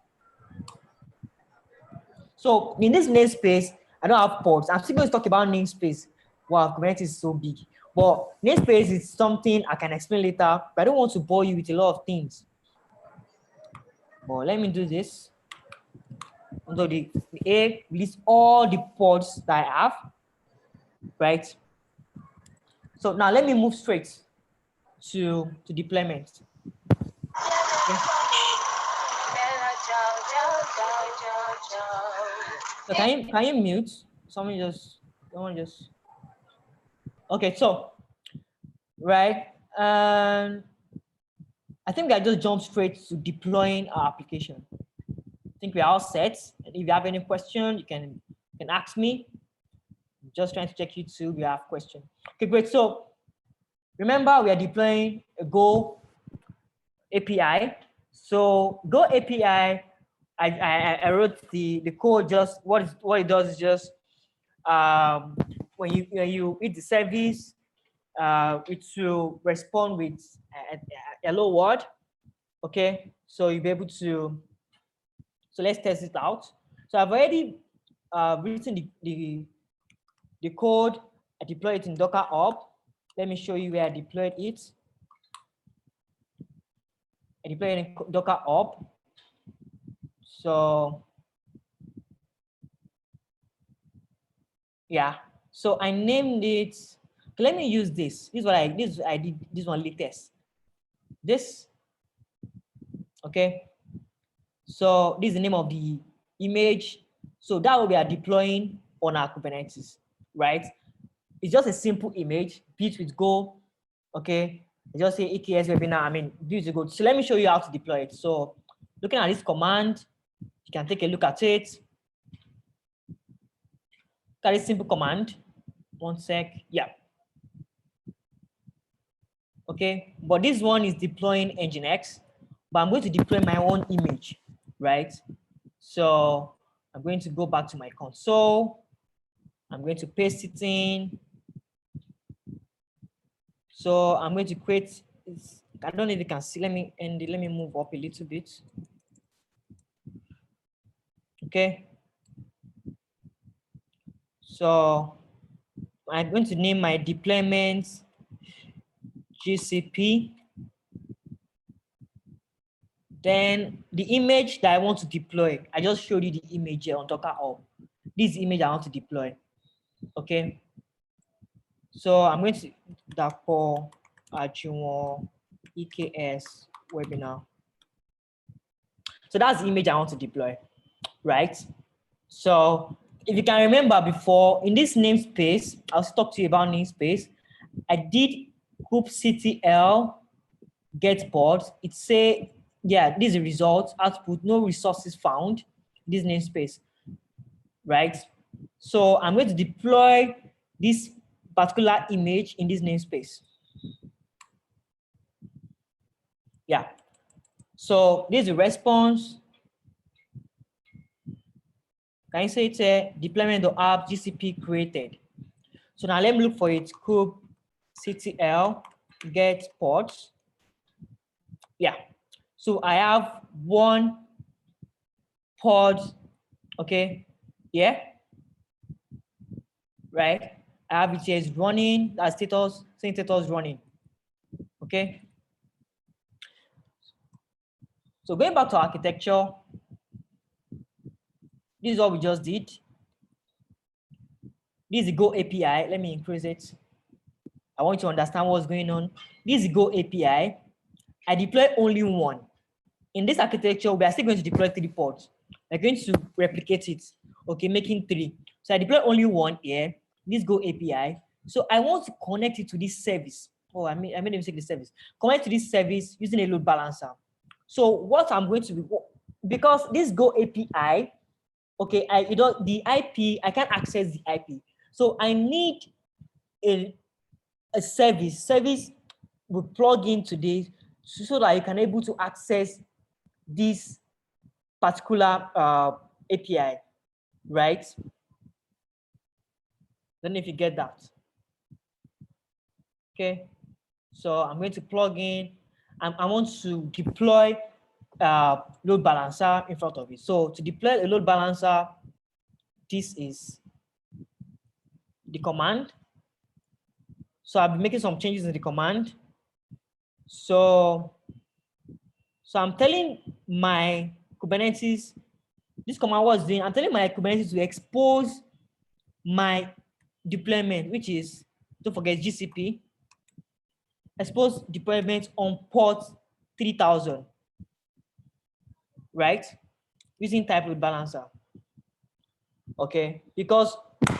So in this namespace, I don't have pods. I'm still going to talk about namespace. Wow, Kubernetes is so big. But namespace is something I can explain later, but I don't want to bore you with a lot of things. But let me do this. Under the A, list all the pods that I have, right? So now let me move straight to deployment. Okay. So can you mute? Someone just. Okay, so right, I think I just jump straight to deploying our application. I think we're all set. And if you have any question, you can ask me. I'm just trying to check YouTube. We have question. Okay, great. So remember, we are deploying a Go API. So Go API, I wrote the code. Just what it does is just when you hit the service, it will respond with a hello world. Okay, so you'll be able to. So let's test it out. So I've already written the code. I deployed it in Docker Hub. Let me show you where I deployed it. I deployed it in Docker Hub. So yeah, so I named it Okay, let me use this. This is what I did this one latest. This, okay. So this is the name of the image. So that will be deploying on our Kubernetes, right? It's just a simple image built with Go. Okay, just say EKS webinar. I mean, built with Go. So let me show you how to deploy it. So looking at this command, you can take a look at it. Look at this simple command. One sec. Yeah. Okay, but this one is deploying Nginx, but I'm going to deploy my own image, right? So I'm going to go back to my console. I'm going to paste it in. So I'm going to create, I don't know if you can see, let me move up a little bit. Okay. So I'm going to name my deployment GCP. Then the image that I want to deploy, I just showed you the image here on Docker Hub. This image I want to deploy. Okay. So I'm going to that for EKS webinar. So that's the image I want to deploy, right? So if you can remember before, in this namespace, I'll talk to you about namespace. I did kubectl get pods. It say, yeah, this is the result, output, no resources found, this namespace, right? So I'm going to deploy this particular image in this namespace. Yeah. So this is the response. Can you say it's a deployment of app GCP created? So now let me look for it. kubectl get pods. Yeah. So I have one pod. Okay. Yeah. Right. I have it here is running. That status, saying status running. Okay. So going back to architecture, this is what we just did. This is the Go API. Let me increase it. I want you to understand what's going on. This is the Go API. I deploy only one. In this architecture, we are still going to deploy 3 pods. We're going to replicate it, okay, making 3. So I deploy only one here, this Go API. So I want to connect it to this service. Oh, I made a mistake, the service. Connect to this service using a load balancer. So what I'm going to be, because this Go API, okay, the IP, I can't access the IP. So I need a service. Service will plug into this so that you can able to access this particular API, right? Don't know if you get that. Okay, so I'm going to plug in. I want to deploy load balancer in front of it. So to deploy a load balancer, this is the command. So I'll be making some changes in the command. So I'm telling my Kubernetes, this command was doing, I'm telling my Kubernetes to expose my deployment, which is, don't forget GCP, expose deployment on port 3000, right? Using type load balancer. Okay, because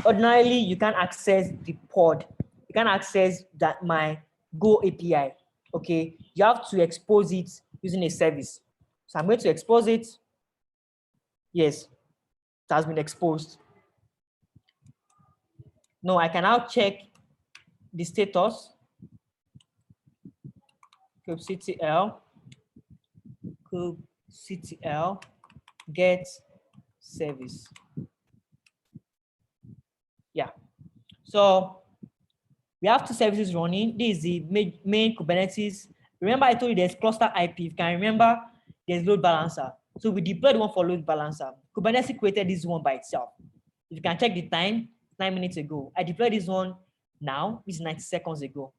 ordinarily you can't access the pod, you can't access that my Go API. Okay, you have to expose it using a service. So I'm going to expose it. Yes, it has been exposed. No, I can now check the status. kubectl get service. Yeah. So we have 2 services running. This is the main Kubernetes. Remember, I told you there's cluster IP. If you can remember, there's load balancer. So we deployed one for load balancer. Kubernetes created this one by itself. If you can check the time, 9 minutes ago. I deployed this one now. This is 90 seconds ago.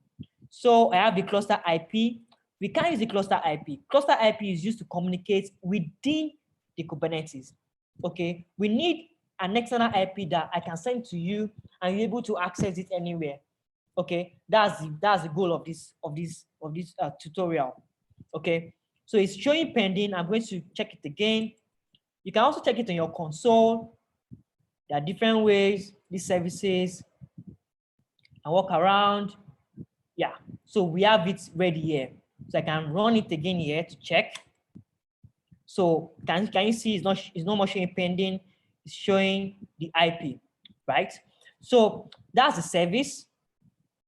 So I have the cluster IP. We can't use the cluster IP. Cluster IP is used to communicate within the Kubernetes. Okay, we need an external IP that I can send to you and you're able to access it anywhere. Okay, that's the goal of this tutorial. Okay, so it's showing pending. I'm going to check it again. You can also check it on your console. There are different ways these services and walk around. Yeah, so we have it ready here. So I can run it again here to check. So can you see it's no more showing pending, it's showing the IP, right? So that's the service.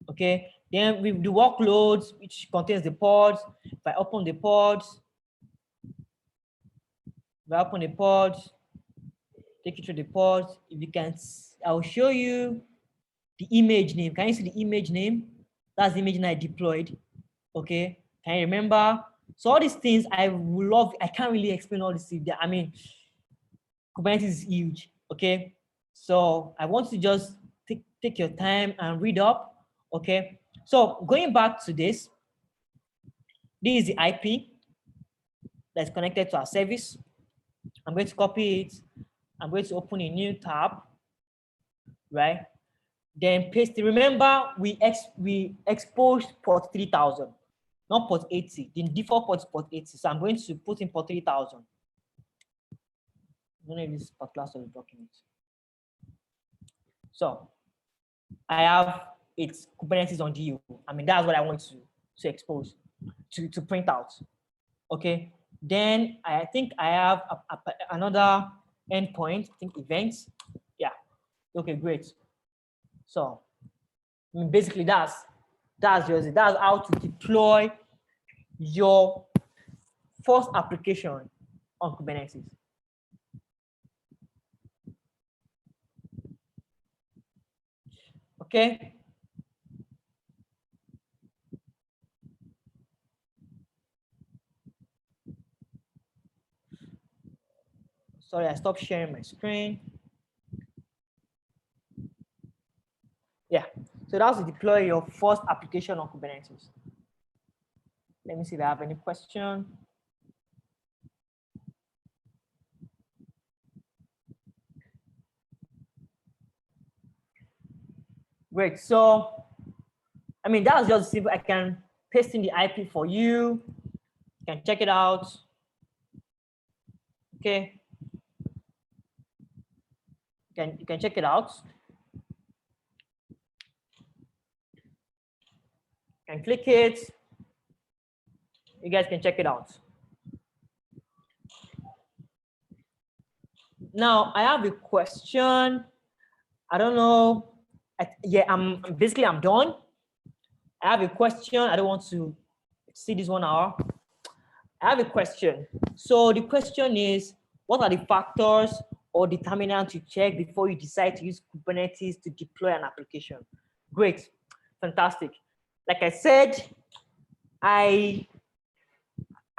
Okay, then with the workloads, which contains the pods. If I open the pods, take you through the pods. If you can, I'll show you the image name. Can you see the image name? That's the image name I deployed. Okay, can you remember? So all these things I would love. I can't really explain all this. I mean, Kubernetes is huge. Okay, so I want to just take your time and read up. Okay, so going back to this is the IP that's connected to our service. I'm going to copy it. I'm going to open a new tab, right? Then paste it. Remember, we exposed port 3000, not port 80. The default port is port 80. So I'm going to put in port 3000. I don't know if this is particular of the document. So I have its Kubernetes on GU. I mean, that's what I want to expose, to print out. Okay. Then I think I have another endpoint, I think events. Yeah. Okay, great. So I mean, basically that's how to deploy your first application on Kubernetes. Okay. Sorry, I stopped sharing my screen. Yeah, so that's to deploy your first application on Kubernetes. Let me see if I have any question. Great, so, I mean, that's just simple. I can paste in the IP for you. You can check it out. Okay. You can check it out. You can click it. You guys can check it out. Now, I have a question. I don't know. Yeah, I'm done. I have a question. I don't want to see this 1 hour. I have a question. So the question is, what are the factors or determinants you check before you decide to use Kubernetes to deploy an application? Great, fantastic. Like I said, I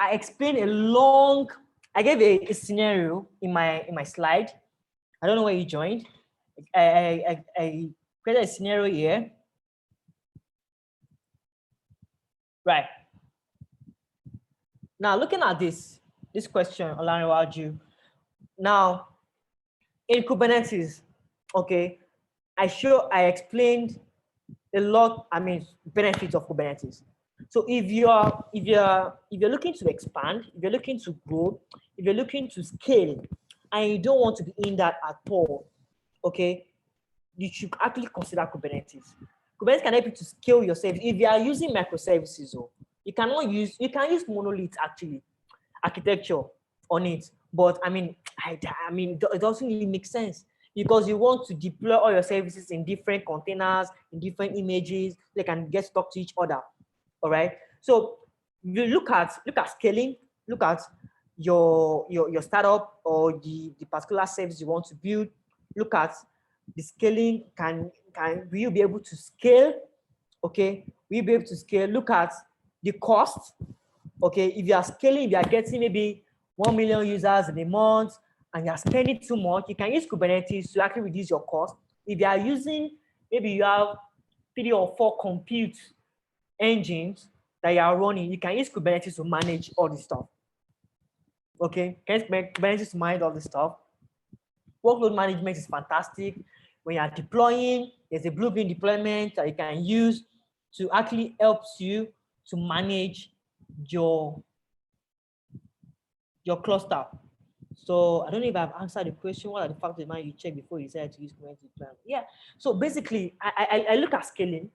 explained I gave a scenario in my slide. I don't know where you joined. I created a scenario here. Right. Now, looking at this question, Olanrewaju. Now, in Kubernetes, okay, I explained a lot, I mean, benefits of Kubernetes. So if you're looking to expand, if you're looking to grow, if you're looking to scale, and you don't want to be in that at all, okay, you should actually consider Kubernetes. Kubernetes can help you to scale your service. If you are using microservices, you can use monolith actually architecture on it. But I mean, it doesn't really make sense because you want to deploy all your services in different containers, in different images. They can get stuck to each other. All right. So you look at scaling. Look at your startup or the particular service you want to build. Look at the scaling. Will you be able to scale? Okay. Will you be able to scale? Look at the cost. Okay. If you are scaling, if you are getting maybe 1 million users in a month and you're spending too much, you can use Kubernetes to actually reduce your cost. If you are using, maybe you have 3 or 4 compute engines that you are running, you can use Kubernetes to manage all this stuff. Okay, can use Kubernetes to manage all this stuff. Workload management is fantastic. When you are deploying, There's a blueprint deployment that you can use to actually help you to manage your cluster. So I don't know if I've answered the question. What are the factors man you check before you decide to use Kubernetes plan? Yeah. So basically, I look at scaling.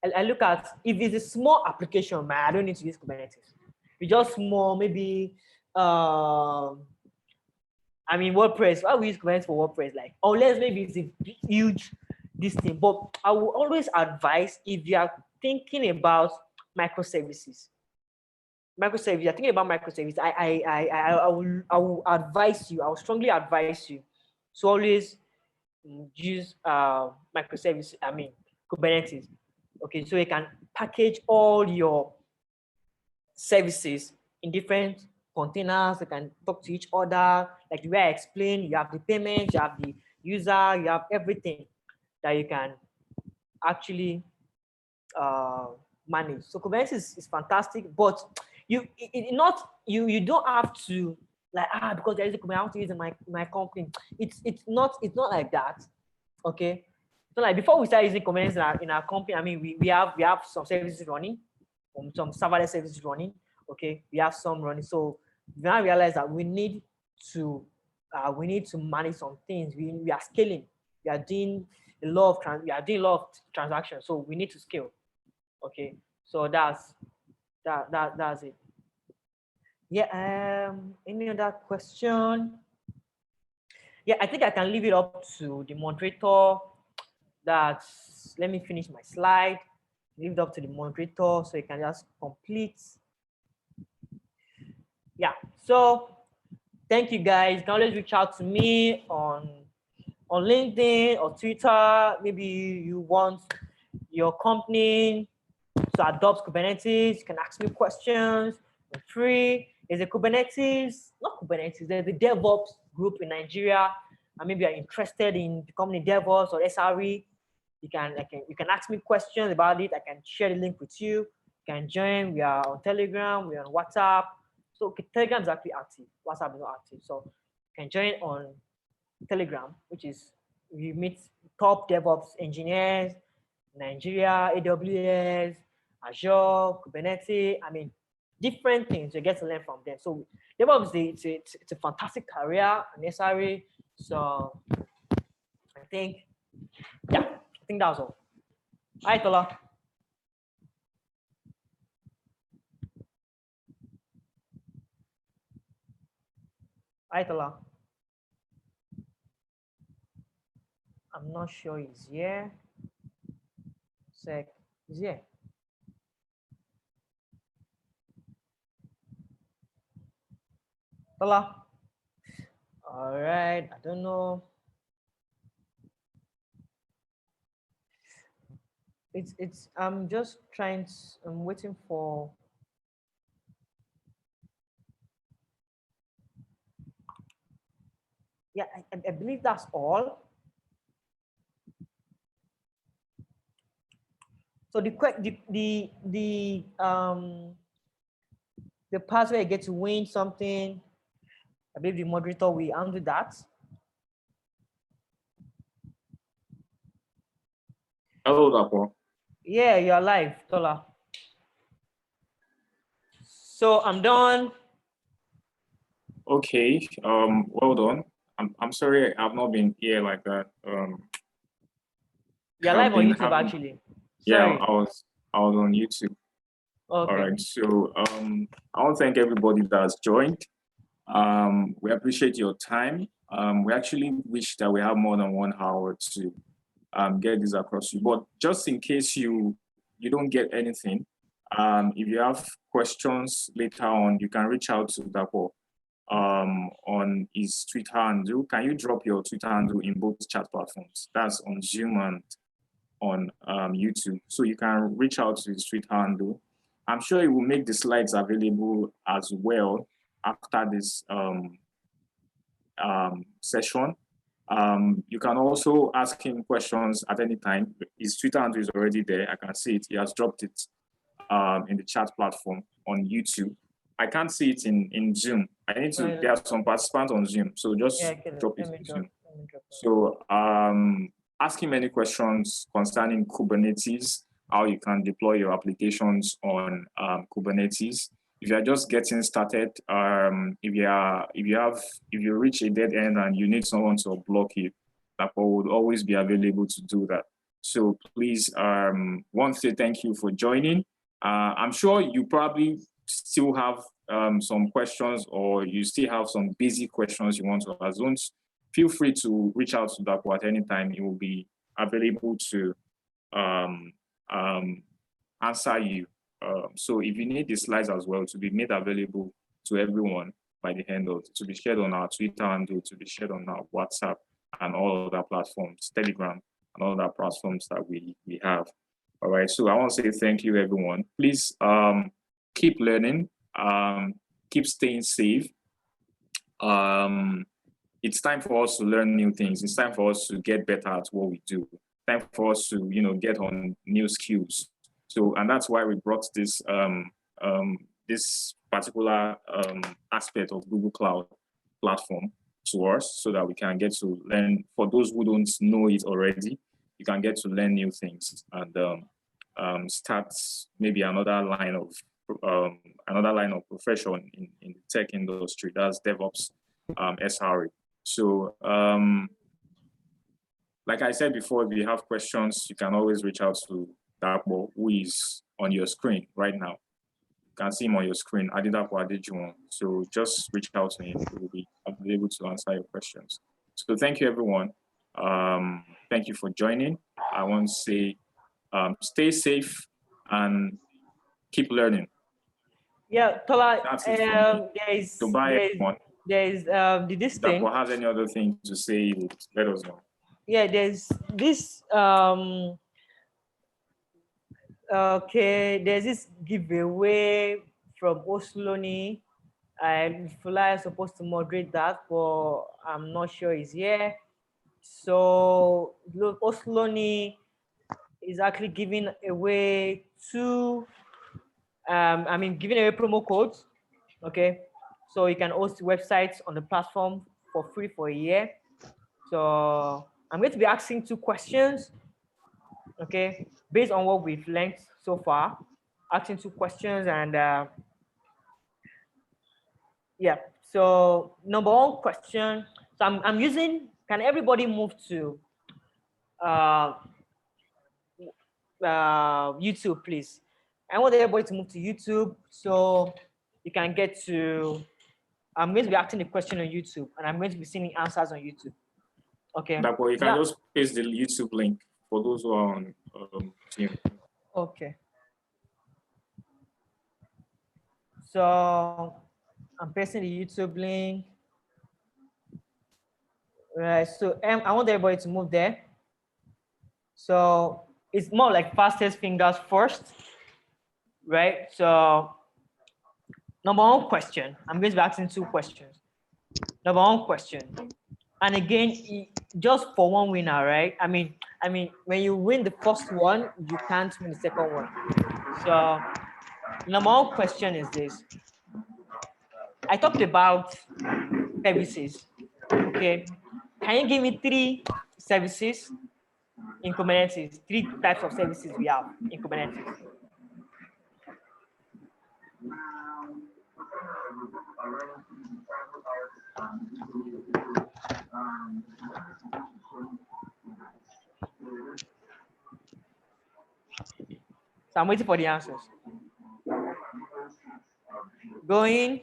I look at if it's a small application, man, I don't need to use Kubernetes. It's just small, maybe. I mean, WordPress. Why we use Kubernetes for WordPress? Like, unless maybe it's a huge this thing. But I will always advise if you are thinking about microservices. Microservice. You're thinking about microservice. I will advise you. I will strongly advise you to always use microservices. I mean, Kubernetes. Okay, so you can package all your services in different containers. They can talk to each other. Like the way I explained, you have the payment, you have the user, you have everything that you can actually manage. So Kubernetes is fantastic, but you don't have to like because there is a Kubernetes, I want to use in my company. It's not like that. Okay. So like before we start using Kubernetes in our company, I mean we have some services running, some serverless services running. Okay, we have some running. So we now realize that we need to manage some things. We are scaling. We are doing a lot of transactions. So we need to scale. Okay, so that's it. Yeah. Any other question? Yeah, I think I can leave it up to the moderator. Let me finish my slide. Leave it up to the moderator so you can just complete. Yeah. So thank you guys. You can always reach out to me on LinkedIn or Twitter. Maybe you want your company to adopt Kubernetes. You can ask me questions. It's free. There's a Kubernetes, not Kubernetes, there's a DevOps group in Nigeria. And maybe you're interested in becoming a DevOps or SRE. You can ask me questions about it. I can share the link with you. You can join. We are on Telegram. We are on WhatsApp. So okay, Telegram is actually active. WhatsApp is not active. So you can join on Telegram, which is we meet top DevOps engineers, Nigeria, AWS, Azure, Kubernetes. I mean, different things you get to learn from them. So DevOps, it's a fantastic career, an SRE. So I think, yeah, I think that was all. Hi, Tola. Hi, Tola. I'm not sure he's here. Sec, he's here. Tola. All right, I don't know. I'm just trying to, I'm waiting for. Yeah, I believe that's all. So the part where I get to win something, I believe the moderator will handle that. Hello, Dapo. Yeah, you're live, Tola. So I'm done. Okay. Well done. I'm sorry I've not been here like that. You're live on YouTube actually. Yeah, Sorry. I was on YouTube. Okay. All right. So I want to thank everybody that has joined. We appreciate your time. We actually wish that we have more than 1 hour to get this across to you. But just in case you don't get anything, if you have questions later on, you can reach out to Dapo on his Twitter handle. Can you drop your Twitter handle in both chat platforms? That's on Zoom and on YouTube. So you can reach out to his Twitter handle. I'm sure he will make the slides available as well after this session. You can also ask him questions at any time. His Twitter handle is already there. I can see it. He has dropped it in the chat platform on YouTube. I can't see it in Zoom. I need to, there are some participants on Zoom. So just drop it in Zoom. So asking many questions concerning Kubernetes, how you can deploy your applications on Kubernetes. If you are just getting started, if you reach a dead end and you need someone to block you, DAPO would always be available to do that. So please, want to say thank you for joining. I'm sure you probably still have some questions, or you still have some basic questions you want to ask. Feel free to reach out to DAPO at any time. He will be available to answer you. So if you need the slides as well to be made available to everyone by the end of, to be shared on our Twitter handle, to be shared on our WhatsApp and all other platforms, Telegram and all other platforms that we have. All right, so I want to say thank you, everyone. Please keep learning, keep staying safe. It's time for us to learn new things. It's time for us to get better at what we do. Time for us to, get on new skills. So, and that's why we brought this this particular aspect of Google Cloud platform to us, so that we can get to learn. For those who don't know it already, you can get to learn new things and start maybe another line of profession in the tech industry. That's DevOps, SRE. So, like I said before, if you have questions, you can always reach out to Dapo, who is on your screen right now. You can see him on your screen, Adidapo Adejuwon. So just reach out to him. He will be able to answer your questions. So thank you, everyone. Thank you for joining. I want to say, stay safe and keep learning. Yeah, Tola, That's it for me. Goodbye, everyone. There's this thing. Dapo has any other thing to say, let us know. Yeah, there's this okay, there's this giveaway from Osloni, and Fula is supposed to moderate that, but I'm not sure he's here. So look, Osloni is actually giving away giving away promo codes. Okay, so you can host websites on the platform for free for a year. So I'm going to be asking 2 questions, okay, based on what we've learned so far. Asking 2 questions, and yeah. So number 1 question. So I'm using. Can everybody move to YouTube, please? I want everybody to move to YouTube, so you can get to. I'm going to be asking a question on YouTube, and I'm going to be seeing answers on YouTube. Okay. Dapo, you can just paste the YouTube link for those who are on team. Okay. So I'm pasting the YouTube link. Right. So I want everybody to move there. So it's more like fastest fingers first, right? So number 1 question. I'm going to be asking 2 questions. Number 1 question. And again, just for one winner, right? I mean, when you win the first one, you can't win the second one. So number 1 question is this. I talked about services, okay? Can you give me 3 services in Kubernetes? 3 types of services we have in Kubernetes. So I'm waiting for the answers. Going.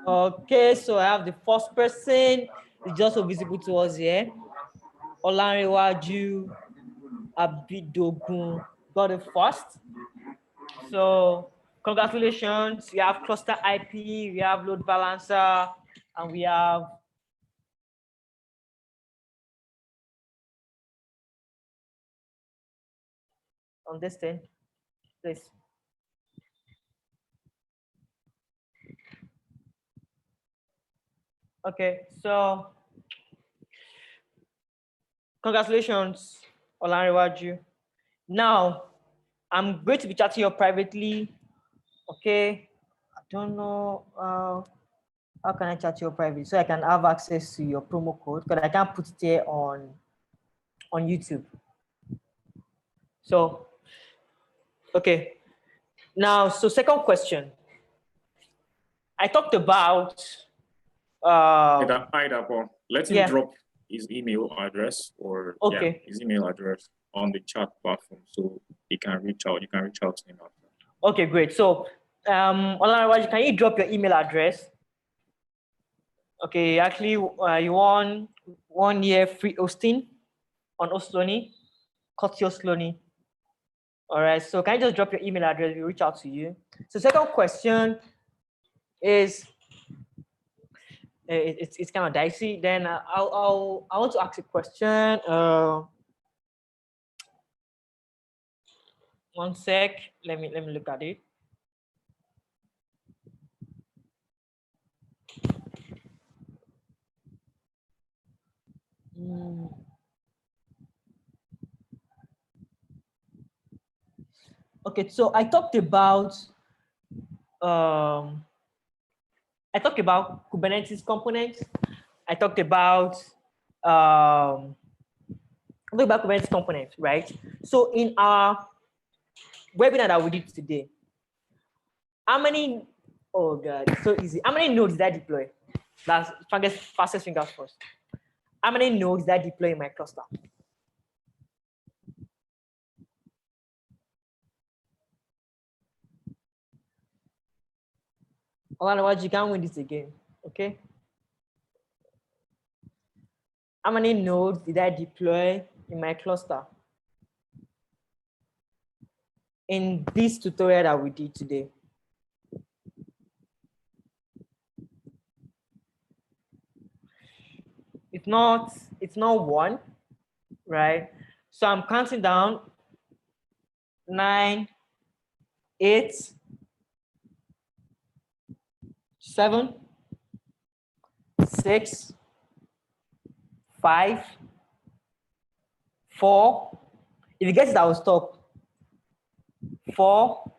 Okay, so I have the first person. It's just so visible to us here. Olanrewaju Abidogun got it first. So congratulations. We have cluster IP, we have load balancer, and we have on this thing, please. Okay, so congratulations, Olanrewaju. Now, I'm going to be chatting you privately. Okay, I don't know how can I chat you privately so I can have access to your promo code, because I can't put it here on YouTube. So, okay. Now, so second question. I talked about let him drop his email address or his email address on the chat platform so he can reach out. You can reach out to him after. Okay, great. So, Olanrewaju, can you drop your email address? Okay, actually, you want 1 year free hosting on Osloni, Osloni. All right, so can you just drop your email address? We'll reach out to you. So, second question is, it's kind of dicey. Then I want to ask a question. One sec. Let me look at it. Okay, so I talked about Kubernetes components. I talked about Kubernetes components, right? So in our webinar that we did today, how many? Oh God, it's so easy. How many nodes did I deploy? That's fastest fingers first. How many nodes did I deploy in my cluster? Otherwise, you can't win this again. Okay. How many nodes did I deploy in my cluster in this tutorial that we did today? It's not one, right? So I'm counting down 9, 8, 7, 6, 5, 4. If you get it, I will stop. 4.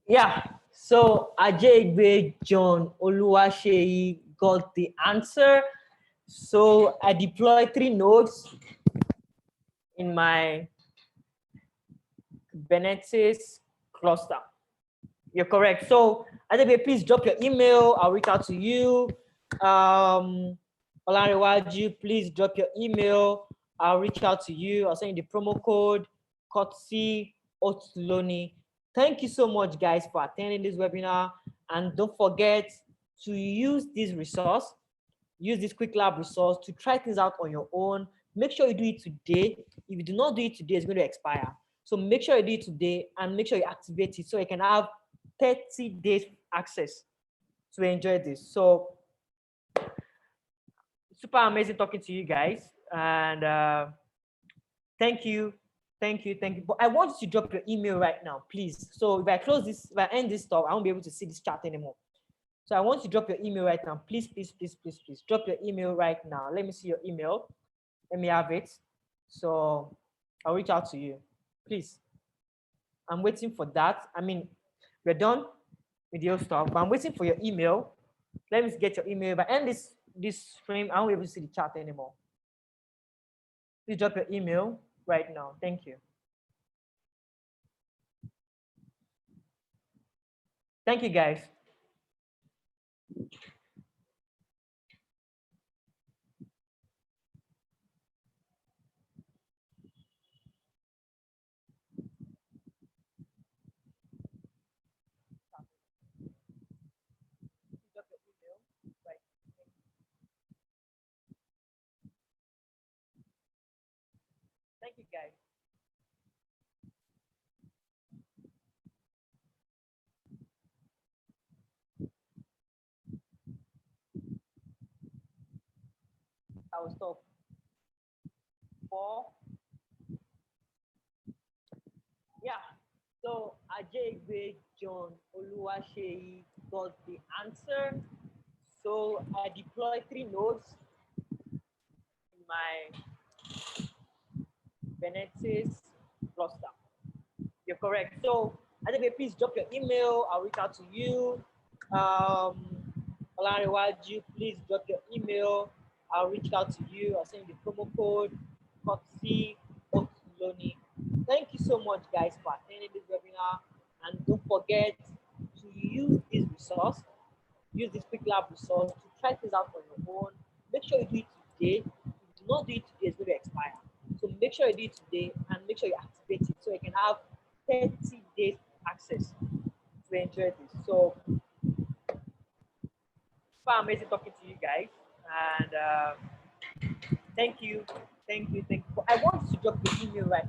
Yeah. So Ajayegbe John Oluwaseyi got the answer. So I deployed 3 nodes in my Kubernetes cluster. You're correct. So Ajayegbe, please drop your email. I'll reach out to you. Olanrewaju, please drop your email. I'll reach out to you. I'll send you the promo code, Kotsi Osloni. Thank you so much, guys, for attending this webinar. And don't forget to use this resource, use this quick lab resource to try things out on your own. Make sure you do it today. If you do not do it today, it's going to expire. So make sure you do it today and make sure you activate it so you can have 30 days access to enjoy this. So super amazing talking to you guys. And thank you. But I want you to drop your email right now, please. So if I end this talk, I won't be able to see this chat anymore. So I want you to drop your email right now. Please. Drop your email right now. Let me see your email. Let me have it. So I'll reach out to you. Please. I'm waiting for that. I mean, we're done with your stuff, but I'm waiting for your email. Let me get your email. If I end this frame, I won't be able to see the chat anymore. Please drop your email right now. Thank you. Thank you, guys. Thank you, guys. I will stop. 4, Shegbe John Oluwaseyi got the answer. So I deploy 3 nodes in my Kubernetes cluster. You're correct. So Adebe, please drop your email. I'll reach out to you. Olanrewaju, please drop your email. I'll reach out to you. I'll send you the promo code Courtesy Otloni. Thank you so much, guys, for attending this webinar. And don't forget to use this resource, use this quick lab resource to try things out on your own. Make sure you do it today. If you do not do it today, it's going to expire. So make sure you do it today and make sure you activate it so you can have 30 days access to enjoy this. So, super amazing talking to you guys. And thank you. I want you to drop the email right